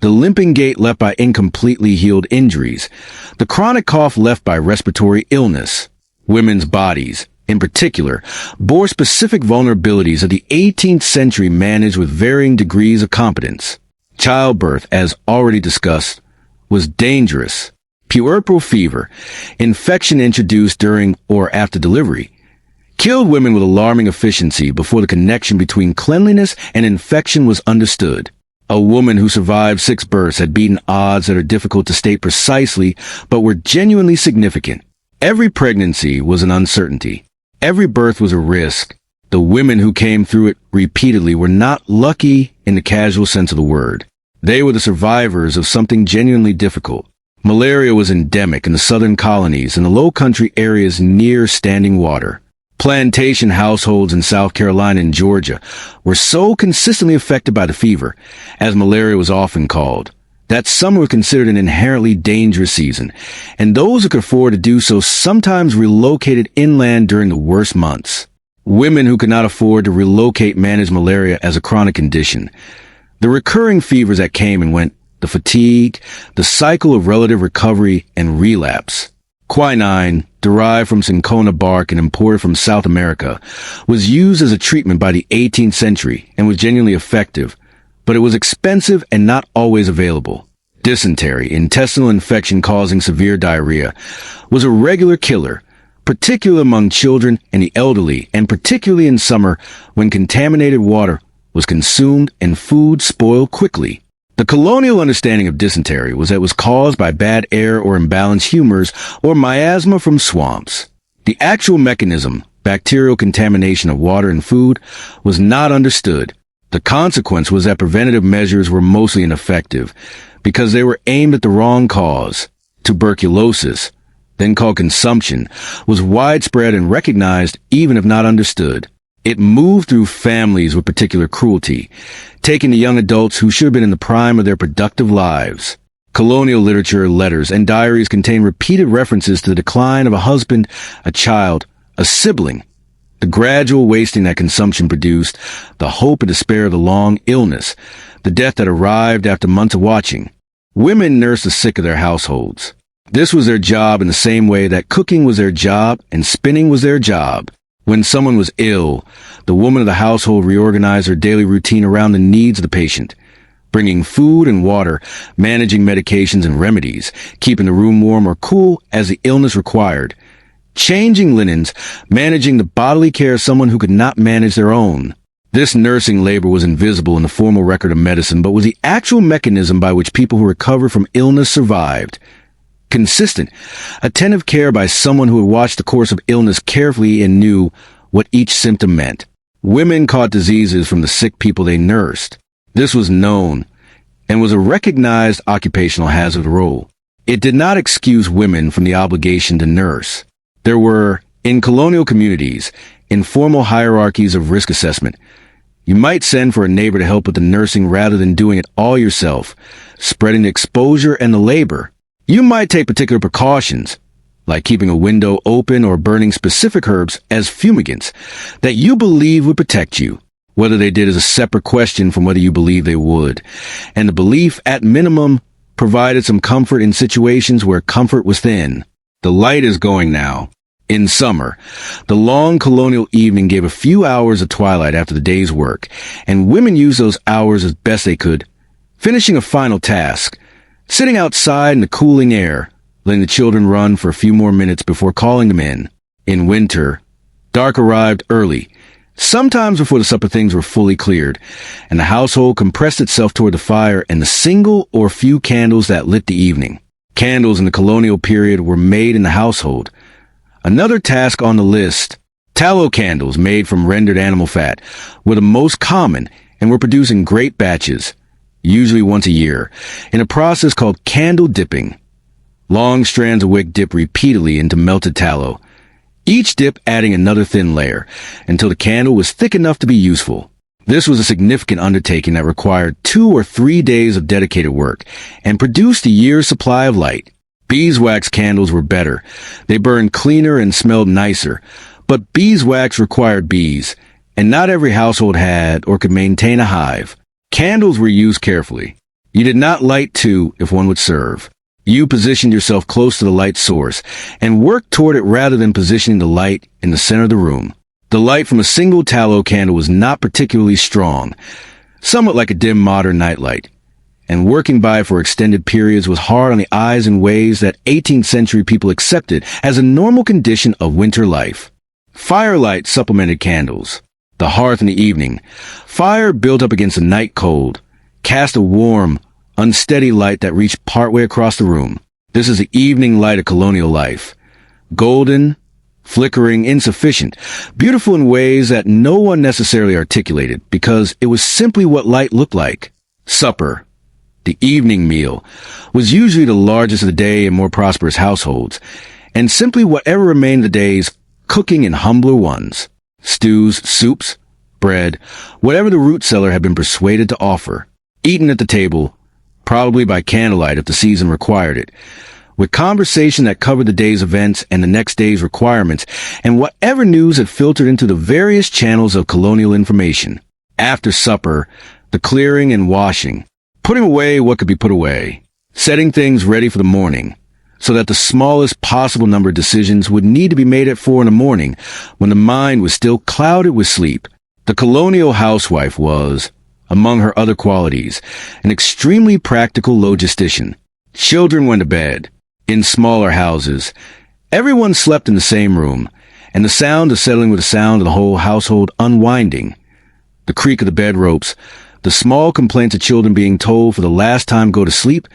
the limping gait left by incompletely healed injuries, the chronic cough left by respiratory illness. Women's bodies, in particular, bore specific vulnerabilities that the 18th century managed with varying degrees of competence. Childbirth, as already discussed, was dangerous. Puerperal fever, infection introduced during or after delivery, killed women with alarming efficiency before the connection between cleanliness and infection was understood. A woman who survived 6 births had beaten odds that are difficult to state precisely, but were genuinely significant. Every pregnancy was an uncertainty. Every birth was a risk. The women who came through it repeatedly were not lucky in the casual sense of the word. They were the survivors of something genuinely difficult. Malaria was endemic in the southern colonies and the low country areas near standing water. Plantation households in South Carolina and Georgia were so consistently affected by the fever, as malaria was often called, that summer was considered an inherently dangerous season, and those who could afford to do so sometimes relocated inland during the worst months. Women who could not afford to relocate managed malaria as a chronic condition. The recurring fevers that came and went, the fatigue, the cycle of relative recovery and relapse. Quinine, derived from cinchona bark and imported from South America, was used as a treatment by the 18th century and was genuinely effective, but it was expensive and not always available. Dysentery, intestinal infection causing severe diarrhea, was a regular killer, particularly among children and the elderly, and particularly in summer when contaminated water was consumed and food spoiled quickly. The colonial understanding of dysentery was that it was caused by bad air or imbalanced humors or miasma from swamps. The actual mechanism, bacterial contamination of water and food, was not understood. The consequence was that preventative measures were mostly ineffective because they were aimed at the wrong cause. Tuberculosis, then called consumption, was widespread and recognized even if not understood. It moved through families with particular cruelty, taking the young adults who should have been in the prime of their productive lives. Colonial literature, letters, and diaries contain repeated references to the decline of a husband, a child, a sibling, the gradual wasting that consumption produced, the hope and despair of the long illness, the death that arrived after months of watching. Women nursed the sick of their households. This was their job in the same way that cooking was their job and spinning was their job. When someone was ill, the woman of the household reorganized her daily routine around the needs of the patient, bringing food and water, managing medications and remedies, keeping the room warm or cool as the illness required, changing linens, managing the bodily care of someone who could not manage their own. This nursing labor was invisible in the formal record of medicine, but was the actual mechanism by which people who recovered from illness survived. Consistent, attentive care by someone who had watched the course of illness carefully and knew what each symptom meant. Women caught diseases from the sick people they nursed. This was known and was a recognized occupational hazard role. It did not excuse women from the obligation to nurse. There were, in colonial communities, informal hierarchies of risk assessment. You might send for a neighbor to help with the nursing rather than doing it all yourself, spreading the exposure and the labor. You might take particular precautions, like keeping a window open or burning specific herbs as fumigants, that you believe would protect you. Whether they did is a separate question from whether you believe they would. And the belief, at minimum, provided some comfort in situations where comfort was thin. The light is going now. In summer, the long colonial evening gave a few hours of twilight after the day's work, and women used those hours as best they could, finishing a final task, sitting outside in the cooling air, letting the children run for a few more minutes before calling them in. In winter, dark arrived early, sometimes before the supper things were fully cleared, and the household compressed itself toward the fire and the single or few candles that lit the evening. Candles in the colonial period were made in the household. Another task on the list, tallow candles made from rendered animal fat, were the most common and were produced in great batches, usually once a year, in a process called candle dipping. Long strands of wick dip repeatedly into melted tallow, each dip adding another thin layer, until the candle was thick enough to be useful. This was a significant undertaking that required 2 or 3 days of dedicated work, and produced a year's supply of light. Beeswax candles were better. They burned cleaner and smelled nicer, but beeswax required bees, and not every household had or could maintain a hive. Candles were used carefully. You did not light 2 if one would serve. You positioned yourself close to the light source and worked toward it rather than positioning the light in the center of the room. The light from a single tallow candle was not particularly strong, somewhat like a dim modern nightlight, and working by it for extended periods was hard on the eyes in ways that 18th century people accepted as a normal condition of winter life. Firelight supplemented candles. The hearth in the evening. Fire built up against the night cold, cast a warm, unsteady light that reached partway across the room. This is the evening light of colonial life. Golden, flickering, insufficient, beautiful in ways that no one necessarily articulated because it was simply what light looked like. Supper, the evening meal, was usually the largest of the day in more prosperous households, and simply whatever remained of the day's cooking in humbler ones. Stews, soups, bread, whatever the root cellar had been persuaded to offer, eaten at the table, probably by candlelight if the season required it, with conversation that covered the day's events and the next day's requirements, and whatever news had filtered into the various channels of colonial information. After supper, the clearing and washing, putting away what could be put away, setting things ready for the morning, so that the smallest possible number of decisions would need to be made at 4 in the morning when the mind was still clouded with sleep. The colonial housewife was, among her other qualities, an extremely practical logistician. Children went to bed. In smaller houses, everyone slept in the same room, and the sound of settling with the sound of the whole household unwinding. The creak of the bed ropes, the small complaints of children being told for the last time go to sleep,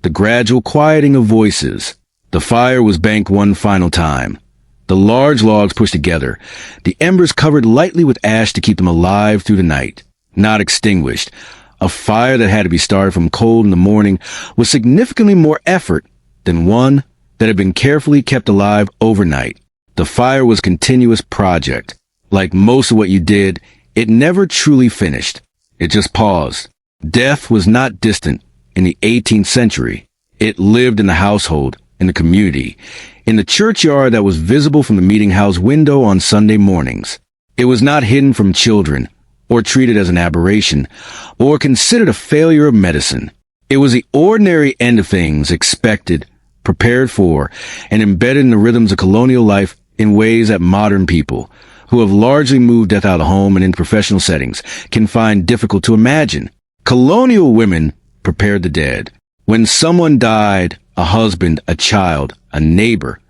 the gradual quieting of voices. The fire was banked one final time. The large logs pushed together, the embers covered lightly with ash to keep them alive through the night, not extinguished. A fire that had to be started from cold in the morning was significantly more effort than one that had been carefully kept alive overnight. The fire was a continuous project. Like most of what you did, it never truly finished. It just paused. Death was not distant in the 18th century. It lived in the household, in the community, in the churchyard that was visible from the meeting house window on Sunday mornings. It was not hidden from children, or treated as an aberration, or considered a failure of medicine. It was the ordinary end of things, expected, prepared for, and embedded in the rhythms of colonial life in ways that modern people, who have largely moved death out of the home and in professional settings, can find difficult to imagine. Colonial women prepared the dead. When someone died, a husband, a child, a neighbor,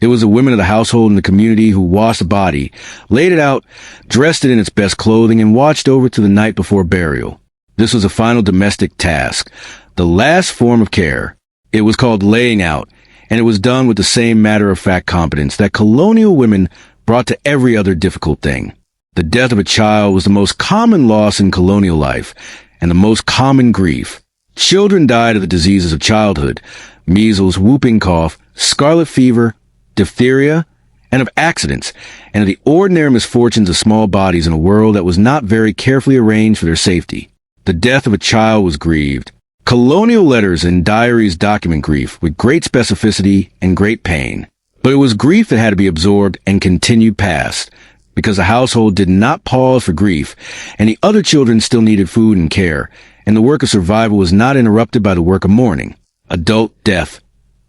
it was the women of the household and the community who washed the body, laid it out, dressed it in its best clothing, and watched over it to the night before burial. This was a final domestic task, the last form of care. It was called laying out, and it was done with the same matter-of-fact competence that colonial women brought to every other difficult thing. The death of a child was the most common loss in colonial life, and the most common grief. Children died of the diseases of childhood, measles, whooping cough, scarlet fever, diphtheria, and of accidents, and of the ordinary misfortunes of small bodies in a world that was not very carefully arranged for their safety. The death of a child was grieved. Colonial letters and diaries document grief with great specificity and great pain. But it was grief that had to be absorbed and continued past, because the household did not pause for grief, and the other children still needed food and care, and the work of survival was not interrupted by the work of mourning. Adult death,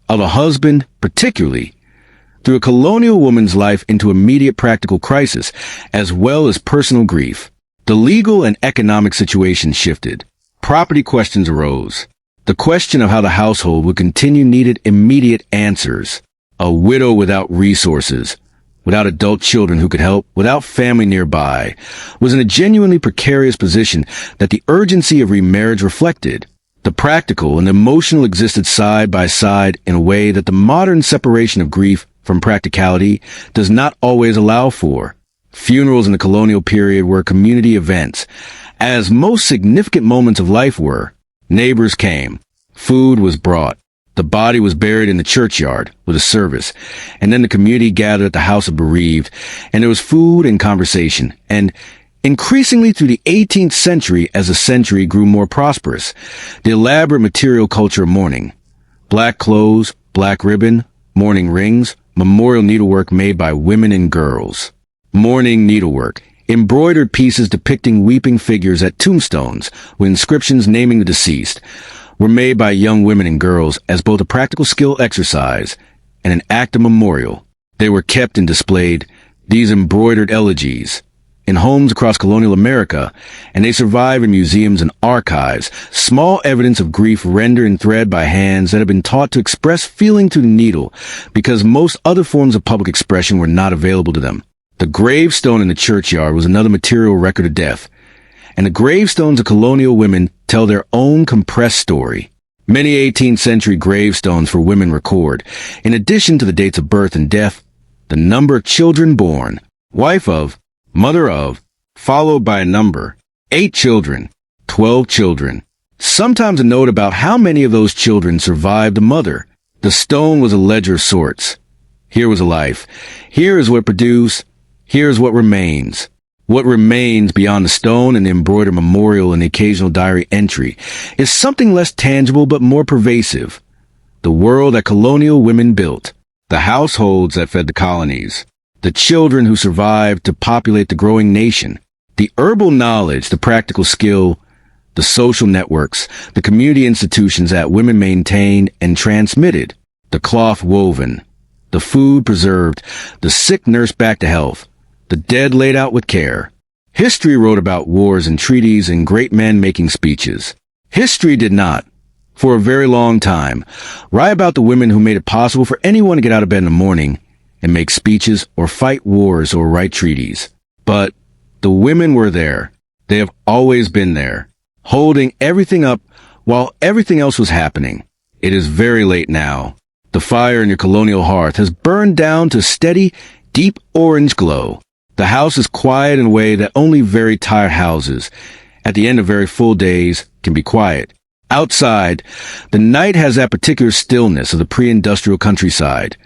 of a husband particularly, threw a colonial woman's life into immediate practical crisis, as well as personal grief. The legal and economic situation shifted. Property questions arose. The question of how the household would continue needed immediate answers. A widow without resources, without adult children who could help, without family nearby, was in a genuinely precarious position that the urgency of remarriage reflected. The practical and emotional existed side by side in a way that the modern separation of grief from practicality does not always allow for. Funerals in the colonial period were community events, as most significant moments of life were. Neighbors came. Food was brought. The body was buried in the churchyard with a service, and then the community gathered at the house of bereaved, and there was food and conversation, and increasingly through the 18th century, as the century grew more prosperous, the elaborate material culture of mourning. Black clothes, black ribbon, mourning rings, memorial needlework made by women and girls. Mourning needlework, embroidered pieces depicting weeping figures at tombstones with inscriptions naming the deceased, were made by young women and girls as both a practical skill exercise and an act of memorial. They were kept and displayed, these embroidered elegies, in homes across colonial America, and they survive in museums and archives, small evidence of grief rendered in thread by hands that have been taught to express feeling through the needle because most other forms of public expression were not available to them. The gravestone in the churchyard was another material record of death, and the gravestones of colonial women tell their own compressed story. Many 18th century gravestones for women record, in addition to the dates of birth and death, the number of children born, wife of, mother of, followed by a number, 8 children, 12 children. Sometimes a note about how many of those children survived the mother. The stone was a ledger of sorts. Here was a life. Here is what produced. Here is what remains. What remains beyond the stone and the embroidered memorial and the occasional diary entry is something less tangible but more pervasive. The world that colonial women built. The households that fed the colonies. The children who survived to populate the growing nation. The herbal knowledge, the practical skill, the social networks, the community institutions that women maintained and transmitted. The cloth woven. The food preserved. The sick nursed back to health. The dead laid out with care. History wrote about wars and treaties and great men making speeches. History did not, for a very long time, write about the women who made it possible for anyone to get out of bed in the morning and make speeches or fight wars or write treaties. But the women were there. They have always been there, holding everything up while everything else was happening. It is very late now. The fire in your colonial hearth has burned down to steady, deep orange glow. The house is quiet in a way that only very tired houses, at the end of very full days, can be quiet. Outside, the night has that particular stillness of the pre-industrial countryside.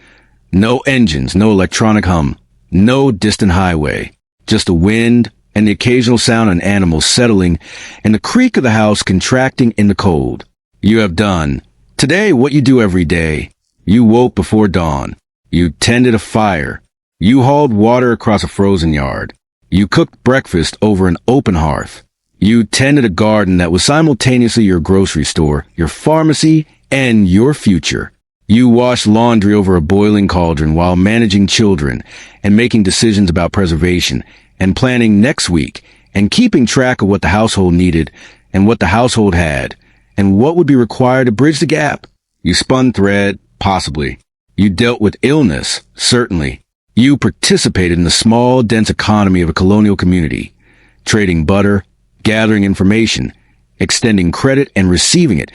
No engines, no electronic hum, no distant highway. Just the wind and the occasional sound of animals settling and the creak of the house contracting in the cold. You have done today what you do every day. You woke before dawn. You tended a fire. You hauled water across a frozen yard. You cooked breakfast over an open hearth. You tended a garden that was simultaneously your grocery store, your pharmacy, and your future. You washed laundry over a boiling cauldron while managing children and making decisions about preservation and planning next week and keeping track of what the household needed and what the household had and what would be required to bridge the gap. You spun thread, possibly. You dealt with illness, certainly. You participated in the small, dense economy of a colonial community, trading butter, gathering information, extending credit and receiving it,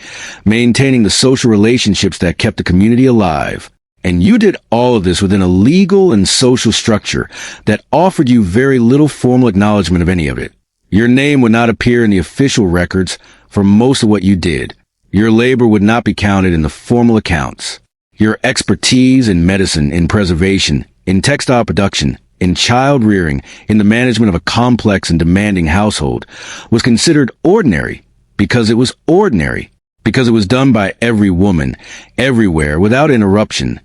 maintaining the social relationships that kept the community alive. And you did all of this within a legal and social structure that offered you very little formal acknowledgement of any of it. Your name would not appear in the official records for most of what you did. Your labor would not be counted in the formal accounts. Your expertise in medicine, in preservation, in textile production, in child rearing, in the management of a complex and demanding household was considered ordinary because it was ordinary, because it was done by every woman, everywhere, without interruption,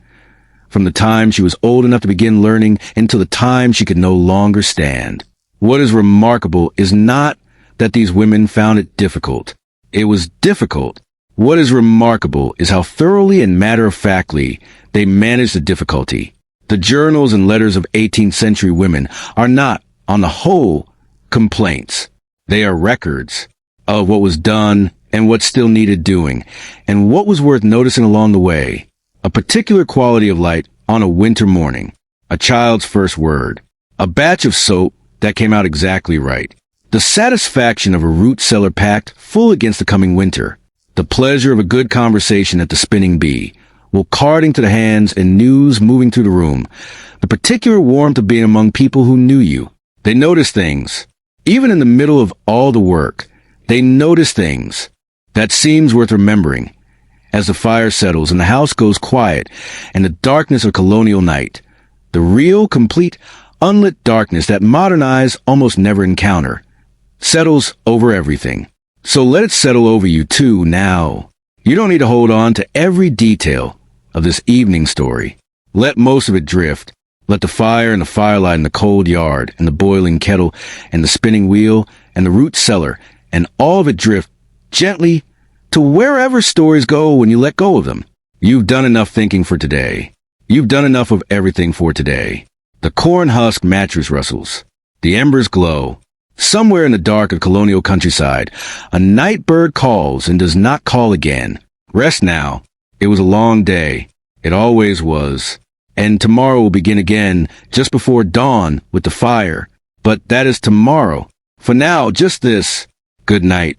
from the time she was old enough to begin learning until the time she could no longer stand. What is remarkable is not that these women found it difficult. It was difficult. What is remarkable is how thoroughly and matter-of-factly they managed the difficulty. The journals and letters of 18th century women are not, on the whole, complaints. They are records of what was done and what still needed doing, and what was worth noticing along the way. A particular quality of light on a winter morning, a child's first word, a batch of soap that came out exactly right, the satisfaction of a root cellar packed full against the coming winter, the pleasure of a good conversation at the spinning bee, wool carding to the hands and news moving through the room, the particular warmth of being among people who knew you. They noticed things. Even in the middle of all the work, they noticed things that seems worth remembering. As the fire settles and the house goes quiet and the darkness of colonial night, the real, complete, unlit darkness that modern eyes almost never encounter, settles over everything. So let it settle over you too now. You don't need to hold on to every detail of this evening story. Let most of it drift. Let the fire and the firelight and the cold yard and the boiling kettle and the spinning wheel and the root cellar and all of it drift gently to wherever stories go when you let go of them. You've done enough thinking for today. You've done enough of everything for today. The corn husk mattress rustles. The embers glow. Somewhere in the dark of colonial countryside, a night bird calls and does not call again. Rest now. It was a long day. It always was. And tomorrow will begin again just before dawn with the fire. But that is tomorrow. For now, just this. Good night.